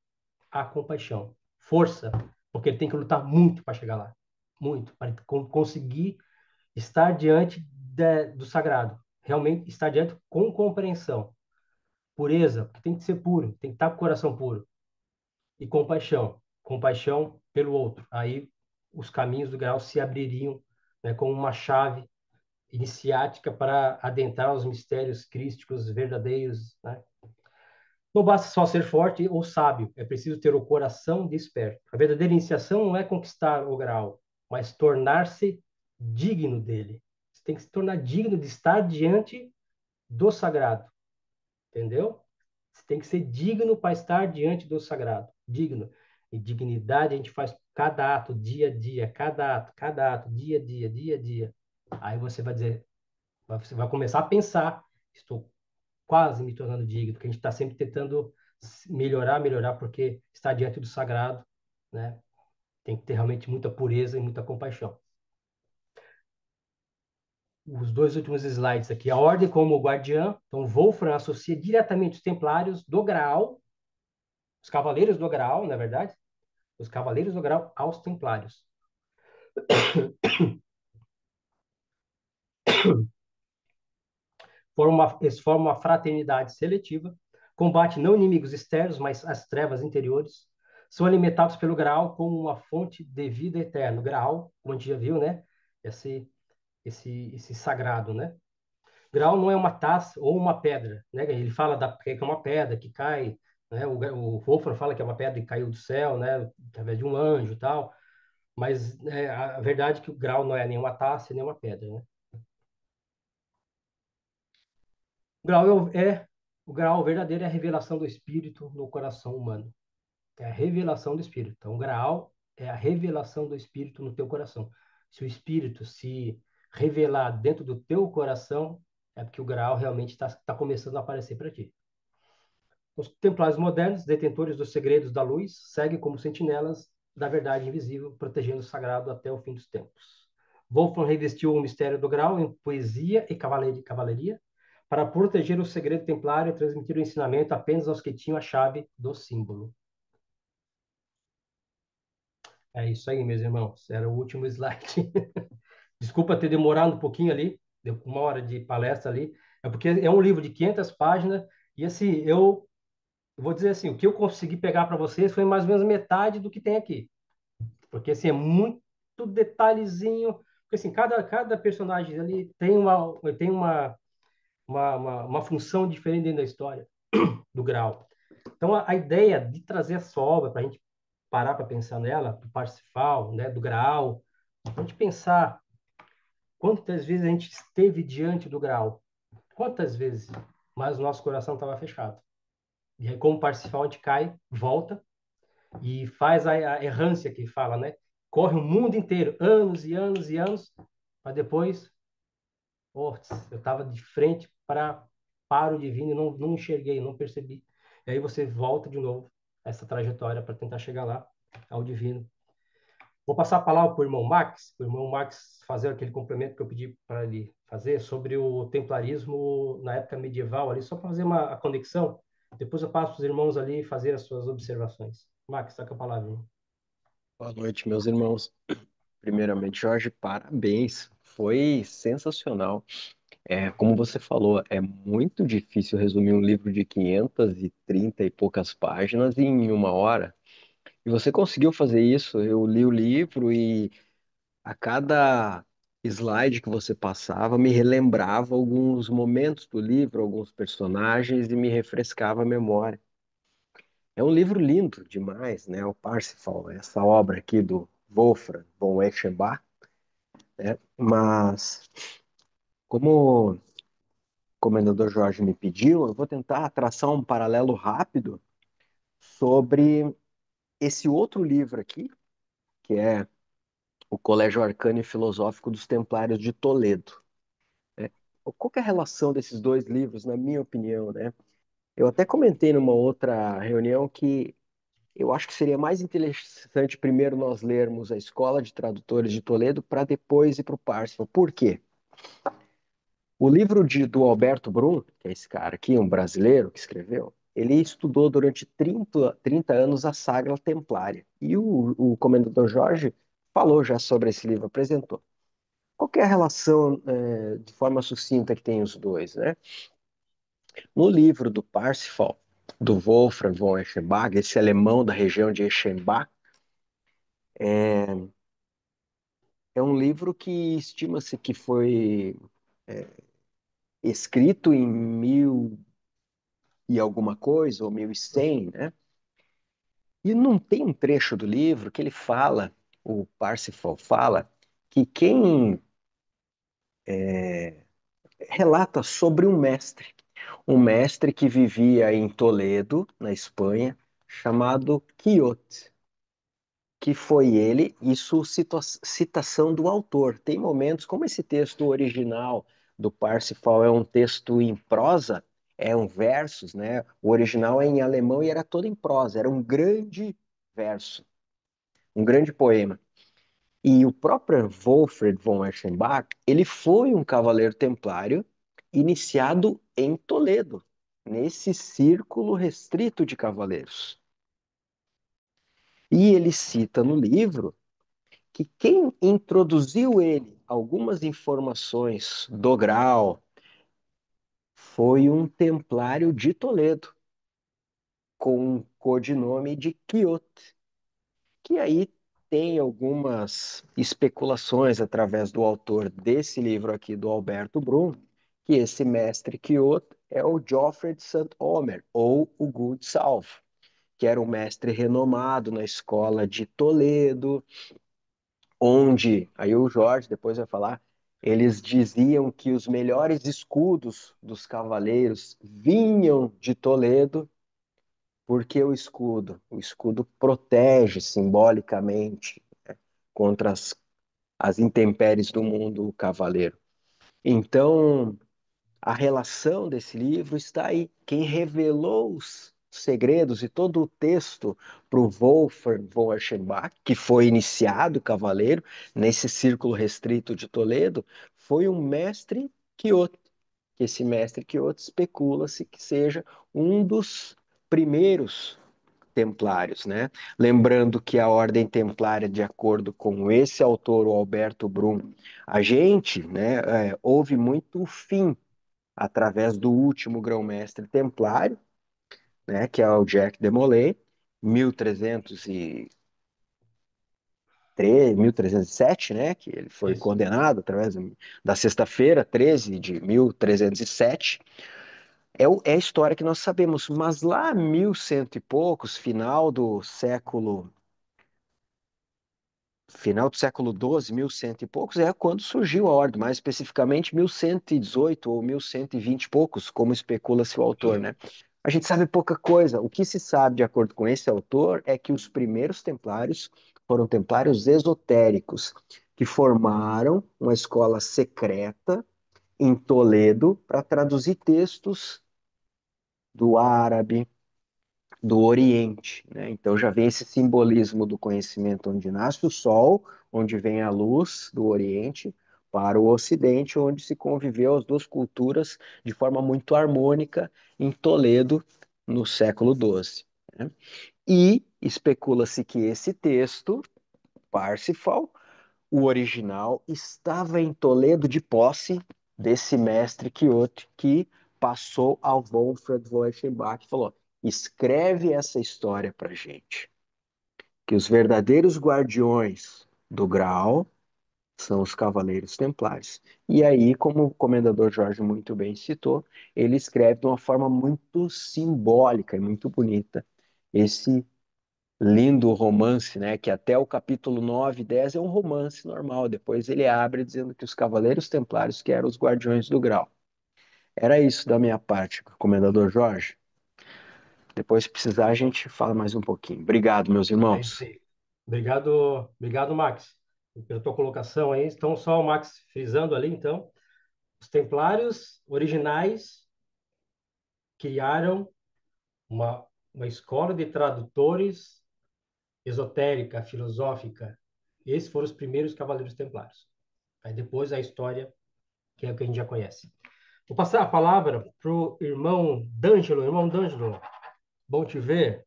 à compaixão. Força, porque ele tem que lutar muito para chegar lá. Muito, para conseguir estar diante do sagrado. Realmente estar diante com compreensão. Pureza, porque tem que ser puro, tem que estar com o coração puro. E compaixão. Compaixão pelo outro. Aí os caminhos do grau se abririam, né, como uma chave iniciática para adentrar os mistérios crísticos verdadeiros, né? Não basta só ser forte ou sábio, é preciso ter o coração desperto. A verdadeira iniciação não é conquistar o grau, mas tornar-se digno dele. Você tem que se tornar digno de estar diante do sagrado, entendeu? Você tem que ser digno para estar diante do sagrado, digno. E dignidade a gente faz cada ato, dia a dia, cada ato, dia a dia, dia a dia. Aí você vai dizer, você vai começar a pensar, estou quase me tornando digno, porque a gente está sempre tentando melhorar, melhorar, porque está diante do sagrado, né? Tem que ter realmente muita pureza e muita compaixão. Os dois últimos slides aqui, a ordem como guardiã. Então, Wolfram associa diretamente os templários do Graal, os cavaleiros do Graal, na verdade, os cavaleiros do Graal aos templários. Eles formam uma fraternidade seletiva, combate não inimigos externos, mas as trevas interiores. São alimentados pelo Graal como uma fonte de vida eterna. O Graal, como a gente já viu, né? Esse sagrado, né? Graal não é uma taça ou uma pedra, né? Ele fala que é uma pedra que cai, né? O Wolfram fala que é uma pedra que caiu do céu, né? Através de um anjo e tal. Mas a verdade é que o Graal não é nenhuma taça, nem uma pedra, né? O grau o grau verdadeiro é a revelação do Espírito no coração humano. É a revelação do Espírito. Então, o grau é a revelação do Espírito no teu coração. Se o Espírito se revelar dentro do teu coração, é porque o grau realmente está começando a aparecer para ti. Os templários modernos, detentores dos segredos da luz, seguem como sentinelas da verdade invisível, protegendo o sagrado até o fim dos tempos. Wolfram revestiu o mistério do grau em poesia e cavalaria para proteger o segredo templário e transmitir o ensinamento apenas aos que tinham a chave do símbolo. É isso aí, meus irmãos. Era o último slide. Desculpa ter demorado um pouquinho ali, deu 1 hora de palestra ali. É porque é um livro de 500 páginas e assim, eu vou dizer assim, o que eu consegui pegar para vocês foi mais ou menos metade do que tem aqui. Porque assim, é muito detalhezinho. Porque assim, cada personagem ali tem uma função diferente dentro da história do Grau. Então, a ideia de trazer essa obra para a gente parar para pensar nela, do Parsifal, né, do Graal, a gente pensar quantas vezes a gente esteve diante do Graal, quantas vezes, mas o nosso coração estava fechado. E aí, como Parsifal, a gente cai, volta e faz a errância que fala, né? Corre o mundo inteiro, anos e anos e anos, para depois, oh, eu estava de frente para o divino e não enxerguei, não percebi. E aí você volta de novo essa trajetória para tentar chegar lá ao divino. Vou passar a palavra para o irmão Max fazer aquele complemento que eu pedi para ele fazer sobre o templarismo na época medieval ali, só para fazer a conexão. Depois eu passo para os irmãos ali fazer as suas observações. Max, está com a palavra, irmão. Boa noite, meus irmãos. Primeiramente, Jorge, parabéns. Foi sensacional. Como você falou, é muito difícil resumir um livro de 530 e poucas páginas em 1 hora. E você conseguiu fazer isso. Eu li o livro e a cada slide que você passava me relembrava alguns momentos do livro, alguns personagens e me refrescava a memória. É um livro lindo demais, né? O Parsifal, essa obra aqui do Wolfram von Eschenbach, né? Mas, como o comendador Jorge me pediu, eu vou tentar traçar um paralelo rápido sobre esse outro livro aqui, que é o Colégio Arcano e Filosófico dos Templários de Toledo, né? qual que é a relação desses dois livros, na minha opinião, né? Eu até comentei numa outra reunião que eu acho que seria mais interessante primeiro nós lermos a Escola de Tradutores de Toledo para depois ir para o Parsifal. Por quê? O livro do Alberto Brum, que é esse cara aqui, um brasileiro que escreveu, ele estudou durante 30 anos a Sagra Templária. E o Comendador Jorge falou já sobre esse livro, apresentou. Qual que é a relação, de forma sucinta, que tem os dois, né? No livro do Parsifal, do Wolfram von Eschenbach, esse alemão da região de Eschenbach, é um livro que estima-se que foi escrito em 1000 e alguma coisa, ou 1100, né? E não tem um trecho do livro que ele fala, o Parsifal fala, que quem relata sobre um mestre que vivia em Toledo, na Espanha, chamado Quixote, que foi ele, isso citação do autor. Tem momentos, como esse texto original do Parsifal é um texto em prosa, é um versos, né? O original é em alemão e era todo em prosa, era um grande verso, um grande poema. E o próprio Wolfred von Eschenbach, ele foi um cavaleiro templário iniciado em Toledo, nesse círculo restrito de cavaleiros. E ele cita no livro que quem introduziu ele algumas informações do grau foi um templário de Toledo, com o codinome de Quixote, que aí tem algumas especulações através do autor desse livro aqui, do Alberto Brum, que esse mestre Quixote é o Geoffrey de Saint-Omer, ou o Good South, que era um mestre renomado na escola de Toledo, onde, aí o Jorge depois vai falar, eles diziam que os melhores escudos dos cavaleiros vinham de Toledo, porque o escudo protege simbolicamente contra as intempéries do mundo cavaleiro. Então, a relação desse livro está aí. Quem revelou os segredos e todo o texto para o Wolfgang von Eschenbach, que foi iniciado cavaleiro nesse círculo restrito de Toledo, foi um mestre Quixote. Que esse mestre Quixote especula-se que seja um dos primeiros templários, né? Lembrando que a ordem templária, de acordo com esse autor, o Alberto Brum, a gente, né, houve muito fim através do último grão-mestre templário, né, que é o Jack de Molay, 1303, 1307, né, que ele foi Isso. condenado através da sexta-feira, 13 de 1307. É a história que nós sabemos, mas lá 1100 e poucos, final do século XII, 1100 e poucos, é quando surgiu a ordem, mais especificamente 1118 ou 1120 e poucos, como especula-se o autor, né? A gente sabe pouca coisa. O que se sabe, de acordo com esse autor, é que os primeiros templários foram templários esotéricos, que formaram uma escola secreta em Toledo para traduzir textos do árabe, do Oriente, né? Então já vem esse simbolismo do conhecimento onde nasce o sol, onde vem a luz do Oriente, para o Ocidente, onde se conviveu as duas culturas de forma muito harmônica em Toledo, no século XII, né? E especula-se que esse texto, Parsifal, o original, estava em Toledo de posse desse mestre Quixote que passou ao Wolfgang von Eschenbach e falou: escreve essa história para gente, que os verdadeiros guardiões do Graal são os Cavaleiros Templários. E aí, como o Comendador Jorge muito bem citou, ele escreve de uma forma muito simbólica e muito bonita esse lindo romance, né? Que até o capítulo 9 e 10 é um romance normal. Depois ele abre dizendo que os Cavaleiros Templários que eram os Guardiões do Grau. Era isso da minha parte, Comendador Jorge. Depois, se precisar, a gente fala mais um pouquinho. Obrigado, meus É isso irmãos. aí. Obrigado, obrigado, Max, pela tua colocação aí. Então, só o Max frisando ali, então. Os templários originais criaram uma escola de tradutores esotérica, filosófica. Esses foram os primeiros cavaleiros templários. Aí depois a história, que é o que a gente já conhece. Vou passar a palavra para o irmão D'Angelo. Irmão D'Angelo, bom te ver.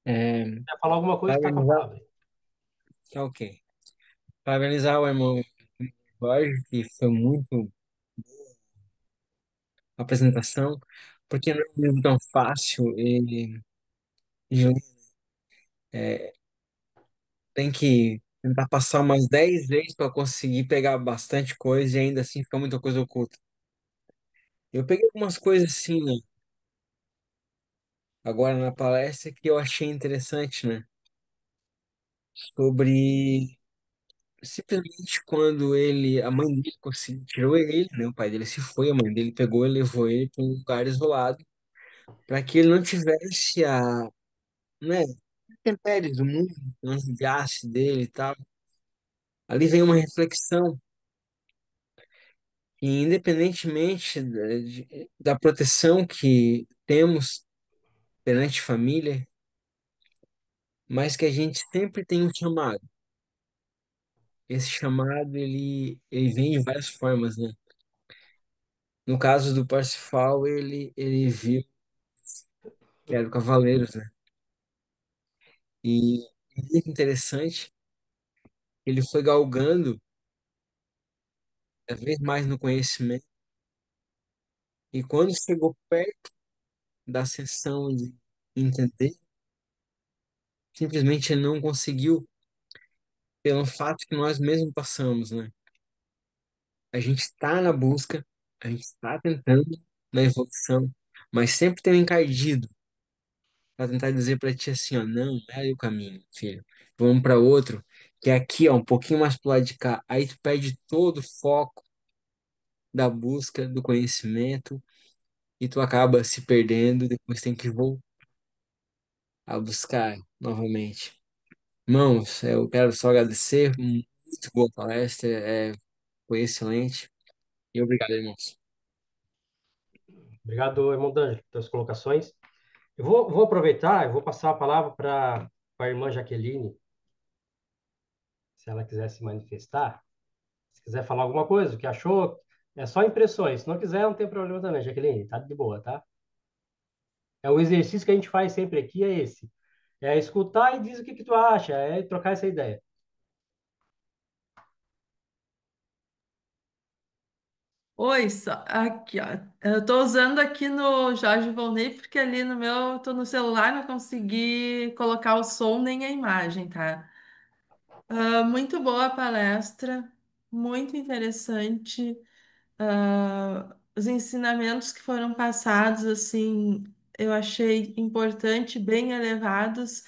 É, Quer falar alguma coisa? Está com a parabenizar, palavra. tá ok. Parabenizar o irmão Jorge, que foi muito a apresentação, porque não é um livro tão fácil e é, tem que tentar passar umas 10 vezes para conseguir pegar bastante coisa e ainda assim fica muita coisa oculta. Eu peguei algumas coisas assim, né, agora na palestra que eu achei interessante, né? Sobre simplesmente quando a mãe dele tirou ele, né? O pai dele se foi, a mãe dele pegou e levou ele para um lugar isolado, para que ele não tivesse né, intempéries do mundo, não judiasse dele e tal. Ali vem uma reflexão, e independentemente da proteção que temos perante família, mas que a gente sempre tem um chamado. Esse chamado, ele vem de várias formas, né? No caso do Parsifal, ele viu que era o Cavaleiros, né? E é muito interessante, ele foi galgando cada vez mais no conhecimento, e quando chegou perto da ascensão de entender, simplesmente ele não conseguiu, pelo fato que nós mesmos passamos, né? A gente está na busca, a gente está tentando na evolução, mas sempre tem um encardido para tentar dizer para ti assim, ó, não, é aí o caminho, filho. Vamos para outro, que é aqui, ó, um pouquinho mais pro lado de cá. Aí tu perde todo o foco da busca do conhecimento e tu acaba se perdendo, depois tem que voltar a buscar novamente. Irmãos, eu quero só agradecer, muito boa palestra, foi excelente e obrigado, irmãos. Obrigado, irmão D'Angelo, pelas colocações. Eu vou aproveitar, eu vou passar a palavra para a irmã Jaqueline, se ela quiser se manifestar. Se quiser falar alguma coisa, o que achou, é só impressões. Se não quiser, não tem problema também, Jaqueline, tá de boa, tá? É o exercício que a gente faz sempre aqui, é esse. É escutar e diz o que que tu acha, é trocar essa ideia. Oi, aqui, ó. Eu tô usando aqui no Jorge Volney porque ali no meu, eu tô no celular, não consegui colocar o som nem a imagem, tá? Muito boa a palestra, muito interessante. Os ensinamentos que foram passados, assim, eu achei importante, bem elevados,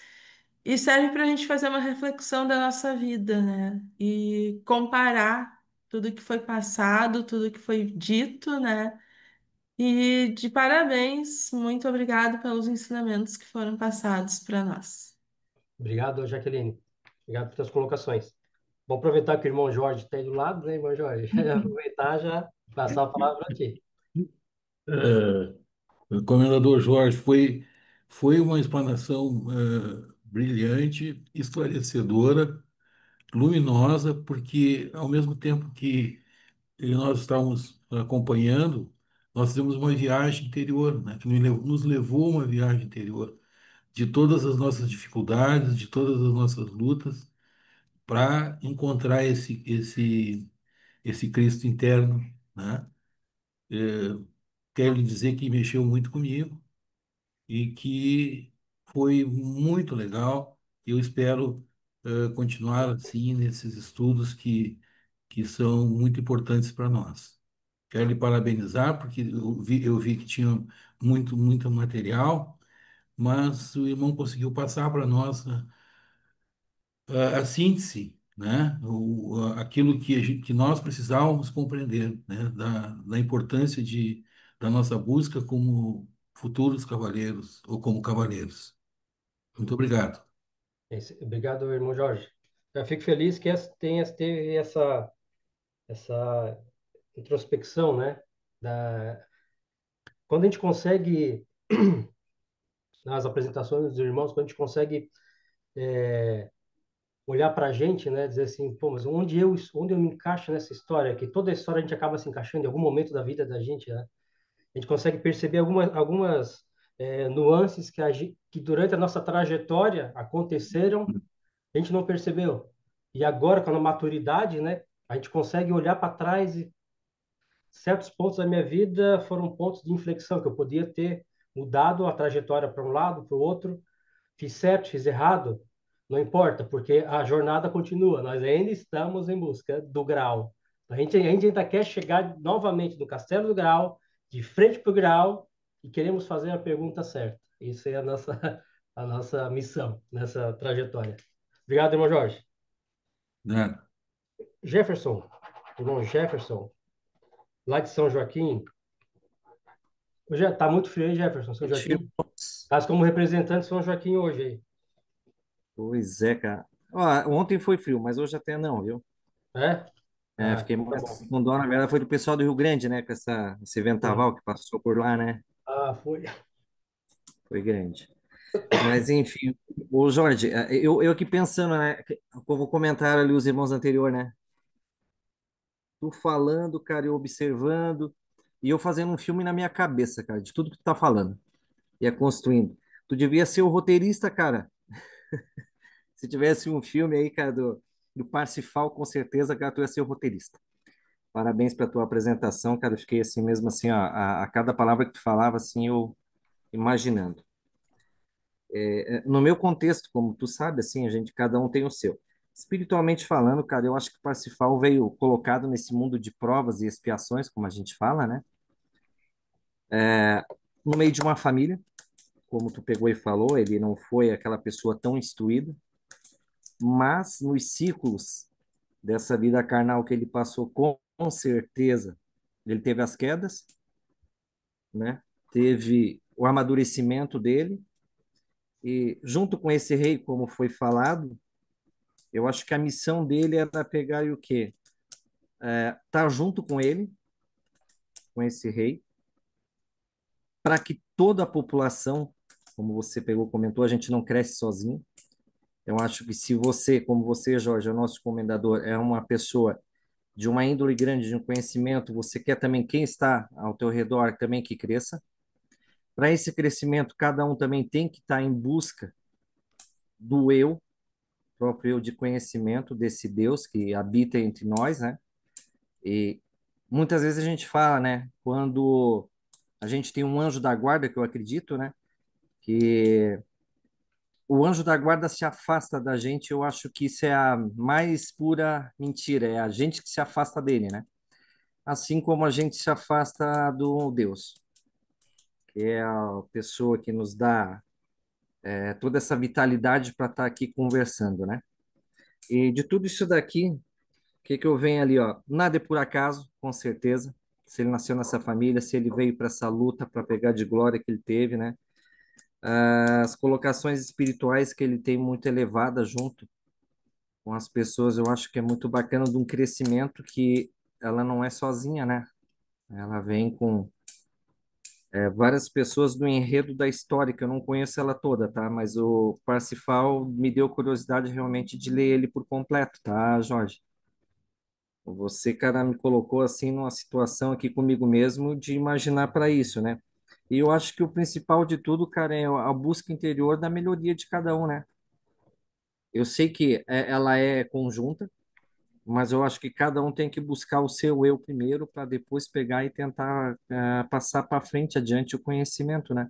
e serve para a gente fazer uma reflexão da nossa vida, né? E comparar tudo que foi passado, tudo que foi dito, né? E de parabéns, muito obrigado pelos ensinamentos que foram passados para nós. Obrigado, Jaqueline. Obrigado pelas colocações. Vou aproveitar que o irmão Jorge está aí do lado, né, irmão Jorge? Aproveitar já passar a palavra para ti. Comendador Jorge, foi uma explanação brilhante, esclarecedora, luminosa, porque ao mesmo tempo que nós estávamos acompanhando, nós fizemos uma viagem interior, né, que nos levou a uma viagem interior de todas as nossas dificuldades, de todas as nossas lutas, para encontrar esse Cristo interno, né? Quero lhe dizer que mexeu muito comigo e que foi muito legal. Eu espero continuar assim nesses estudos que são muito importantes para nós. Quero lhe parabenizar, porque eu vi que tinha muito material, mas o irmão conseguiu passar para nós a síntese, né? Aquilo que nós precisávamos compreender, né? Da importância da nossa busca como futuros cavaleiros ou como cavaleiros. Muito obrigado. Obrigado, irmão Jorge. Eu fico feliz que teve essa essa introspecção, né? Da... Quando a gente consegue, nas apresentações dos irmãos, quando a gente consegue olhar para a gente, né? Dizer assim, pô, mas onde eu me encaixo nessa história? Que toda a história a gente acaba se encaixando em algum momento da vida da gente, né? A gente consegue perceber algumas nuances que durante a nossa trajetória aconteceram, a gente não percebeu. E agora, com a maturidade, né? A gente consegue olhar para trás e certos pontos da minha vida foram pontos de inflexão, que eu podia ter mudado a trajetória para um lado, para o outro, fiz certo, fiz errado, não importa, porque a jornada continua, nós ainda estamos em busca do grau. A gente ainda quer chegar novamente no Castelo do Grau, de frente para o grau, e queremos fazer a pergunta certa. Isso é a nossa missão nessa trajetória. Obrigado, irmão Jorge. Né? Jefferson, irmão Jefferson, lá de São Joaquim. Hoje tá muito frio aí, Jefferson, São Joaquim. Irmãos. Estás como representante de São Joaquim hoje aí. Pois é, cara. Ó, ontem foi frio, mas hoje até não, viu? É? É, Ah, fiquei então tá mais bom. com dó, na verdade, foi do pessoal do Rio Grande, né? Com esse Sim. vendaval que passou por lá, né? Ah, foi. Foi grande. Mas, enfim, o Jorge, eu aqui pensando, né? Como comentaram ali os irmãos anteriores, né? Tu falando, cara, eu observando, e eu fazendo um filme na minha cabeça, cara, de tudo que tu tá falando. Ia construindo. Tu devia ser o roteirista, cara. Se tivesse um filme aí, cara, do Parsifal, com certeza, cara, tu ia ser o roteirista. Parabéns pela tua apresentação, cara. Eu fiquei assim mesmo, assim, ó, a cada palavra que tu falava, assim, eu imaginando. No meu contexto, como tu sabe, assim, a gente, cada um tem o seu. Espiritualmente falando, cara, eu acho que Parsifal veio colocado nesse mundo de provas e expiações, como a gente fala, né? No meio de uma família, como tu pegou e falou, ele não foi aquela pessoa tão instruída, mas nos ciclos dessa vida carnal que ele passou, com certeza, ele teve as quedas, né? Teve o amadurecimento dele, e junto com esse rei, como foi falado, eu acho que a missão dele era pegar e o quê? Tá junto com ele, com esse rei, para que toda a população, como você pegou, comentou, a gente não cresce sozinho. Eu acho que se você, como você, Jorge, é o nosso comendador, é uma pessoa de uma índole grande, de um conhecimento, você quer também quem está ao teu redor também que cresça. Para esse crescimento, cada um também tem que estar em busca do eu, próprio eu de conhecimento desse Deus que habita entre nós, né? E muitas vezes a gente fala, né? Quando a gente tem um anjo da guarda, que eu acredito, né? Que o anjo da guarda se afasta da gente, eu acho que isso é a mais pura mentira, é a gente que se afasta dele, né? Assim como a gente se afasta do Deus, que é a pessoa que nos dá toda essa vitalidade para estar aqui conversando, né? E de tudo isso daqui, o que que eu venho ali, ó? Nada é por acaso, com certeza. Se ele nasceu nessa família, se ele veio para essa luta para pegar de glória que ele teve, né? As colocações espirituais que ele tem muito elevadas junto com as pessoas, eu acho que é muito bacana de um crescimento que ela não é sozinha, né? Ela vem com várias pessoas do enredo da história, que eu não conheço ela toda, tá? Mas o Parsifal me deu curiosidade realmente de ler ele por completo, tá, Jorge? Você, cara, me colocou assim numa situação aqui comigo mesmo de imaginar para isso, né? E eu acho que o principal de tudo, cara, é a busca interior da melhoria de cada um, né? Eu sei que ela é conjunta, mas eu acho que cada um tem que buscar o seu eu primeiro para depois pegar e tentar passar para frente adiante o conhecimento, né?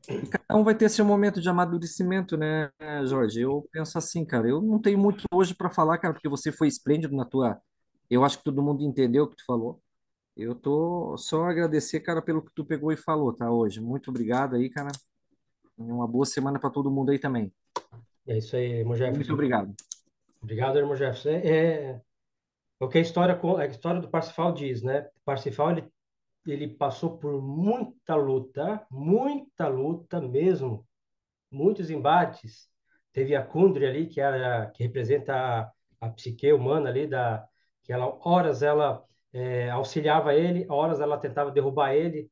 E cada um vai ter seu momento de amadurecimento, né, Jorge? Eu penso assim, cara, eu não tenho muito hoje para falar, cara, porque você foi esplêndido na tua. Eu acho que todo mundo entendeu o que tu falou. Eu tô só a agradecer, cara, pelo que tu pegou e falou, tá, hoje. Muito obrigado aí, cara. Uma boa semana para todo mundo aí também. É isso aí, irmão Muito Jefferson. obrigado. Obrigado, irmão Jefferson. É o que a história do Parsifal diz, né? O Parsifal, ele passou por muita luta mesmo, muitos embates. Teve a Kundry ali, que representa a psique humana ali que ela, horas ela auxiliava ele, horas ela tentava derrubar ele,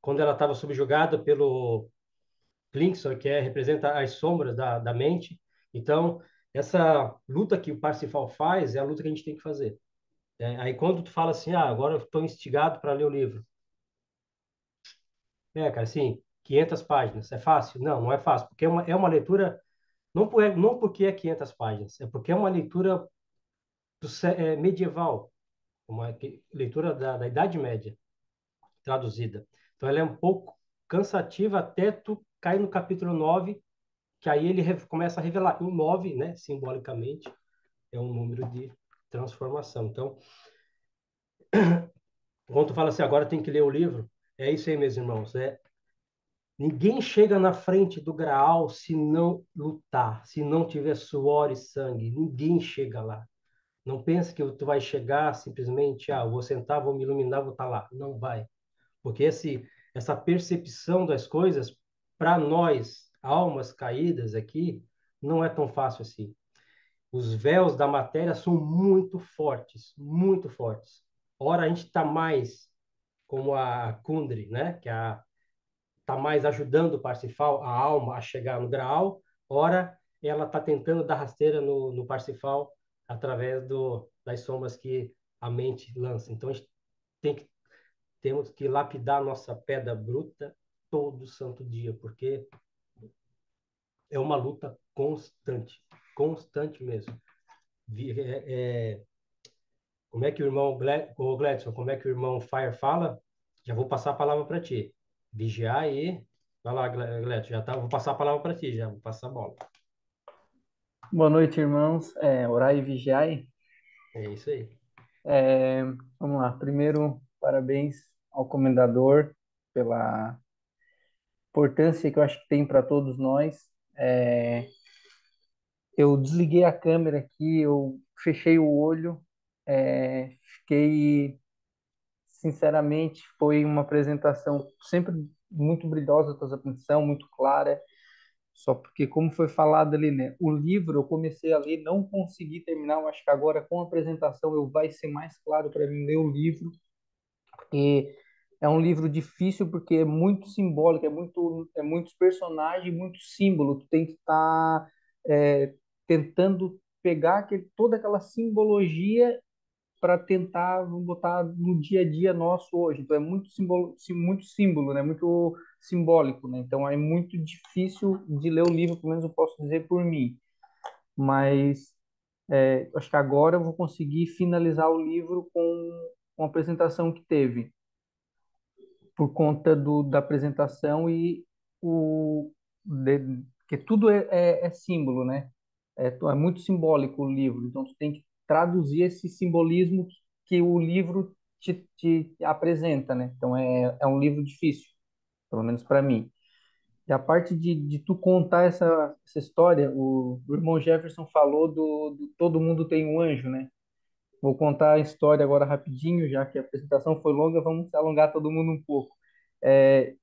quando ela estava subjugada pelo Klingsor, que representa as sombras da mente. Então, essa luta que o Parsifal faz é a luta que a gente tem que fazer. Aí quando tu fala assim, agora eu estou instigado para ler o livro. Cara, assim, 500 páginas, é fácil? Não, não é fácil, porque é uma leitura, não porque é 500 páginas, é porque é uma leitura medieval, leitura da Idade Média, traduzida. Então, ela é um pouco cansativa até tu cair no capítulo 9, que aí ele começa a revelar. E o 9, né, simbolicamente, é um número de transformação. Então, quando tu fala assim, agora tem que ler o livro, é isso aí, meus irmãos. Ninguém chega na frente do Graal se não lutar, se não tiver suor e sangue. Ninguém chega lá. Não pense que tu vai chegar simplesmente, vou sentar, vou me iluminar, vou estar lá. Não vai. Porque essa percepção das coisas, para nós, almas caídas aqui, não é tão fácil assim. Os véus da matéria são muito fortes, muito fortes. Ora, a gente está mais como a Kundry, né? Que está mais ajudando o Parsifal, a alma, a chegar no Graal. Ora, ela está tentando dar rasteira no Parsifal através das sombras que a mente lança. Então, a gente tem que, temos que lapidar nossa pedra bruta todo santo dia, porque é uma luta constante, constante mesmo. Como é que o irmão o Gladson, como é que o irmão Fire fala? Já vou passar a palavra para ti. Vigiar e. Vai lá, Gladson, já tá, vou passar a palavra para ti, já vou passar a bola. Boa noite, irmãos. Orai e vigiai. É isso aí. Vamos lá. Primeiro, parabéns ao comendador pela importância que eu acho que tem para todos nós. Eu desliguei a câmera aqui, eu fechei o olho, fiquei, sinceramente, foi uma apresentação sempre muito brilhosa, a tua atenção, muito clara. Só porque, como foi falado ali, né? O livro eu comecei a ler, não consegui terminar. Eu acho que agora, com a apresentação, vai ser mais claro para mim ler o livro. E é um livro difícil porque é muito simbólico, é muitos personagens, muito símbolo. Tu tem que estar tentando pegar toda aquela simbologia para tentar botar no dia a dia nosso hoje. Então é muito símbolo, né? Muito simbólico, né? Então é muito difícil de ler o livro, pelo menos eu posso dizer por mim. Mas acho que agora eu vou conseguir finalizar o livro com a apresentação que teve, por conta da apresentação e o que tudo é símbolo, né? É muito simbólico o livro, então tu tem que traduzir esse simbolismo que o livro te apresenta, né? Então é um livro difícil, pelo menos para mim. E a parte de tu contar essa história, o irmão Jefferson falou do Todo Mundo Tem um Anjo, né? Vou contar a história agora rapidinho, já que a apresentação foi longa, vamos alongar todo mundo um pouco. É,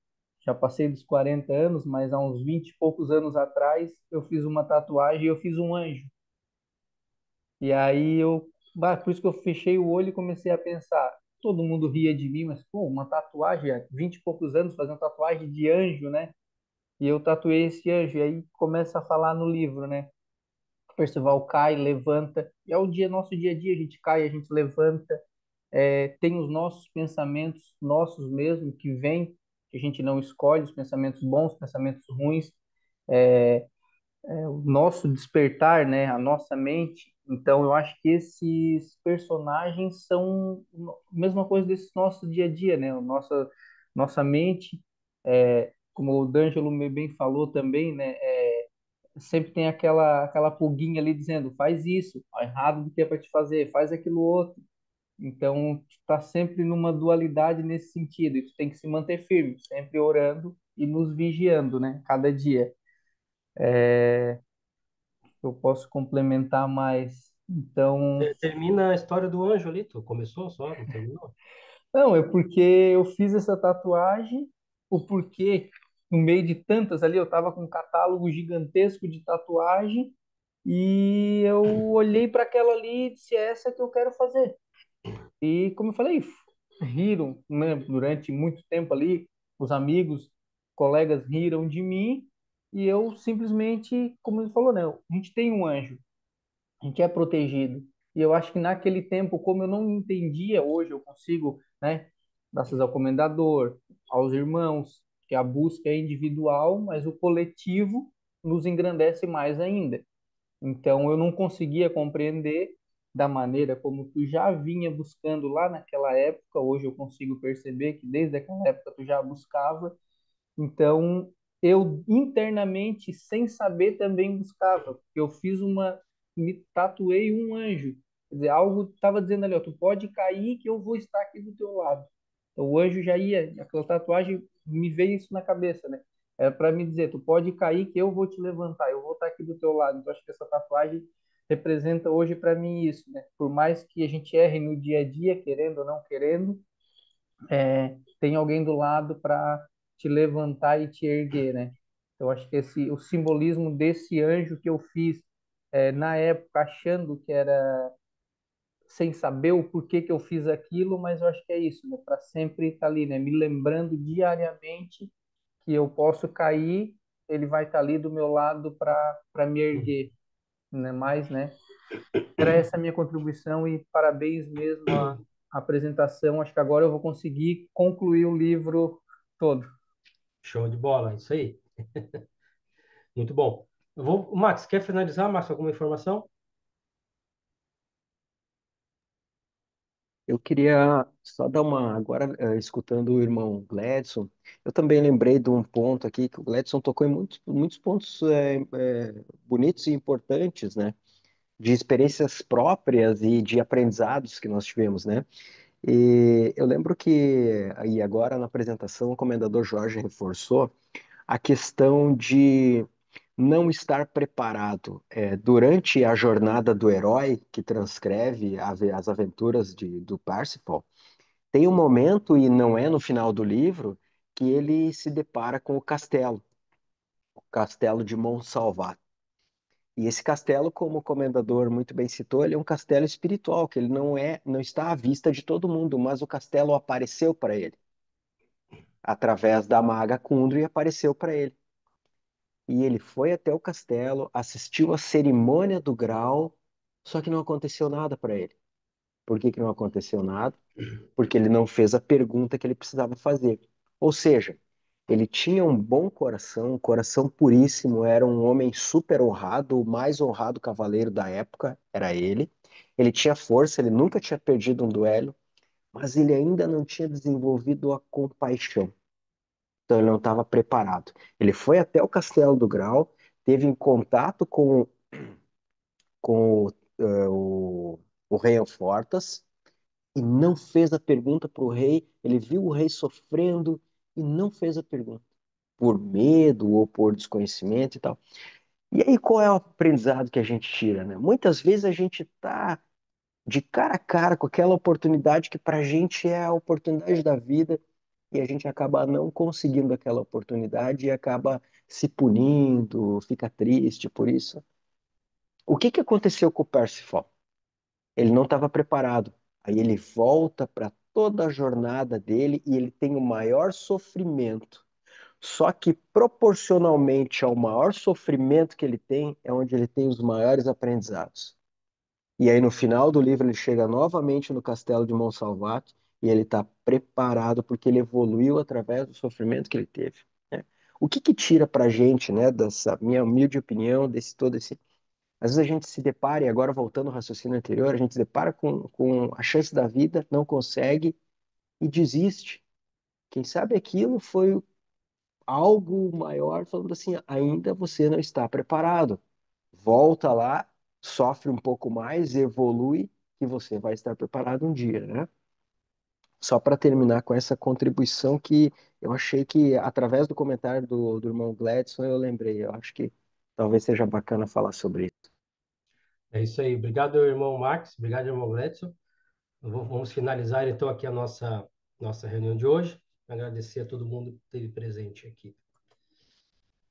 já passei dos 40 anos, mas há uns 20 e poucos anos atrás, eu fiz uma tatuagem e eu fiz um anjo. E aí por isso que eu fechei o olho e comecei a pensar, todo mundo ria de mim, mas pô, uma tatuagem, há 20 e poucos anos fazendo tatuagem de anjo, né? E eu tatuei esse anjo, e aí começa a falar no livro, né? Percival cai, levanta, e é o nosso dia a dia, a gente cai, a gente levanta, tem os nossos pensamentos, nossos mesmo, que vêm, que a gente não escolhe, os pensamentos bons, os pensamentos ruins, o nosso despertar, né, a nossa mente. Então, eu acho que esses personagens são a mesma coisa desse nosso dia a dia, né? Nossa mente, como o D'Angelo bem falou também, né? Sempre tem aquela pulguinha ali dizendo, faz isso, errado do que é para te fazer, faz aquilo outro. Então, tu tá sempre numa dualidade nesse sentido, e tu tem que se manter firme, sempre orando e nos vigiando, né? Cada dia. Eu posso complementar mais. Então, Termina a história do anjo ali, tu começou só, não terminou? não, é porque eu fiz essa tatuagem, o porquê, no meio de tantas ali, eu tava com um catálogo gigantesco de tatuagem, E eu olhei para aquela ali e disse, é essa que eu quero fazer. E como eu falei, riram, né, durante muito tempo ali, os amigos, colegas riram de mim, e eu simplesmente, como ele falou, né, a gente tem um anjo, a gente é protegido. E eu acho que naquele tempo, como eu não entendia, hoje eu consigo, né, graças ao comendador, aos irmãos, que a busca é individual, mas o coletivo nos engrandece mais ainda. Então eu não conseguia compreender da maneira como tu já vinha buscando lá naquela época. Hoje eu consigo perceber que desde aquela época tu já buscava. Então eu internamente, sem saber, também buscava. Eu fiz me tatuei um anjo. Quer dizer, algo estava dizendo ali, ó, tu pode cair que eu vou estar aqui do teu lado. Então, o anjo já ia, aquela tatuagem me veio isso na cabeça, né? É para me dizer, tu pode cair que eu vou te levantar, eu vou estar aqui do teu lado. Então, acho que essa tatuagem representa hoje para mim isso, né? Por mais que a gente erre no dia a dia, querendo ou não querendo, tem alguém do lado para te levantar e te erguer, né? Eu acho que o simbolismo desse anjo que eu fiz na época, achando que era sem saber o porquê que eu fiz aquilo, mas eu acho que é isso, né? Para sempre estar ali, né? Me lembrando diariamente que eu posso cair, ele vai estar ali do meu lado para me erguer, né? Mas, né? Era essa a minha contribuição e parabéns mesmo à apresentação. Acho que agora eu vou conseguir concluir o livro todo. Show de bola, isso aí. Muito bom. Max, quer finalizar, Max, alguma informação? Eu queria só dar uma. Agora, escutando o irmão Gladson, eu também lembrei de um ponto aqui que o Gladson tocou em muitos pontos bonitos e importantes, né? De experiências próprias e de aprendizados que nós tivemos, né? E eu lembro que, aí agora na apresentação, o comendador Jorge reforçou a questão de não estar preparado. Durante a jornada do herói, que transcreve as aventuras do Parsifal, tem um momento, e não é no final do livro, que ele se depara com o castelo de Monsalvat. E esse castelo, como o comendador muito bem citou, ele é um castelo espiritual, que ele não está à vista de todo mundo, mas o castelo apareceu para ele, através da maga Kundry, apareceu para ele. E ele foi até o castelo, assistiu à cerimônia do grau, só que não aconteceu nada para ele. Por que que não aconteceu nada? Porque ele não fez a pergunta que ele precisava fazer. Ou seja, ele tinha um bom coração, um coração puríssimo, era um homem super honrado, o mais honrado cavaleiro da época era ele. Ele tinha força, ele nunca tinha perdido um duelo, mas ele ainda não tinha desenvolvido a compaixão. Então ele não estava preparado. Ele foi até o Castelo do Grau, teve em contato com o rei Alfortas e não fez a pergunta para o rei. Ele viu o rei sofrendo e não fez a pergunta, por medo ou por desconhecimento e tal. E aí, qual é o aprendizado que a gente tira, né? Muitas vezes a gente está de cara a cara com aquela oportunidade que para a gente é a oportunidade da vida e a gente acaba não conseguindo aquela oportunidade e acaba se punindo, fica triste por isso. O que que aconteceu com o Percival? Ele não estava preparado. Aí ele volta para toda a jornada dele e ele tem o maior sofrimento. Só que proporcionalmente ao maior sofrimento que ele tem, é onde ele tem os maiores aprendizados. E aí no final do livro ele chega novamente no castelo de Monsalvat e ele está preparado porque ele evoluiu através do sofrimento que ele teve, né? O que que tira para a gente, né, dessa minha humilde opinião, desse todo esse... Às vezes a gente se depara, e agora voltando ao raciocínio anterior, a gente se depara com a chance da vida, não consegue e desiste. Quem sabe aquilo foi algo maior, falando assim, ainda você não está preparado. Volta lá, sofre um pouco mais, evolui, e você vai estar preparado um dia, né? Só para terminar com essa contribuição que eu achei que, através do comentário do irmão Gladson, eu lembrei. Eu acho que talvez seja bacana falar sobre isso. É isso aí. Obrigado, irmão Max. Obrigado, irmão Gledson. Vamos finalizar então aqui a nossa reunião de hoje. Agradecer a todo mundo que esteve presente aqui.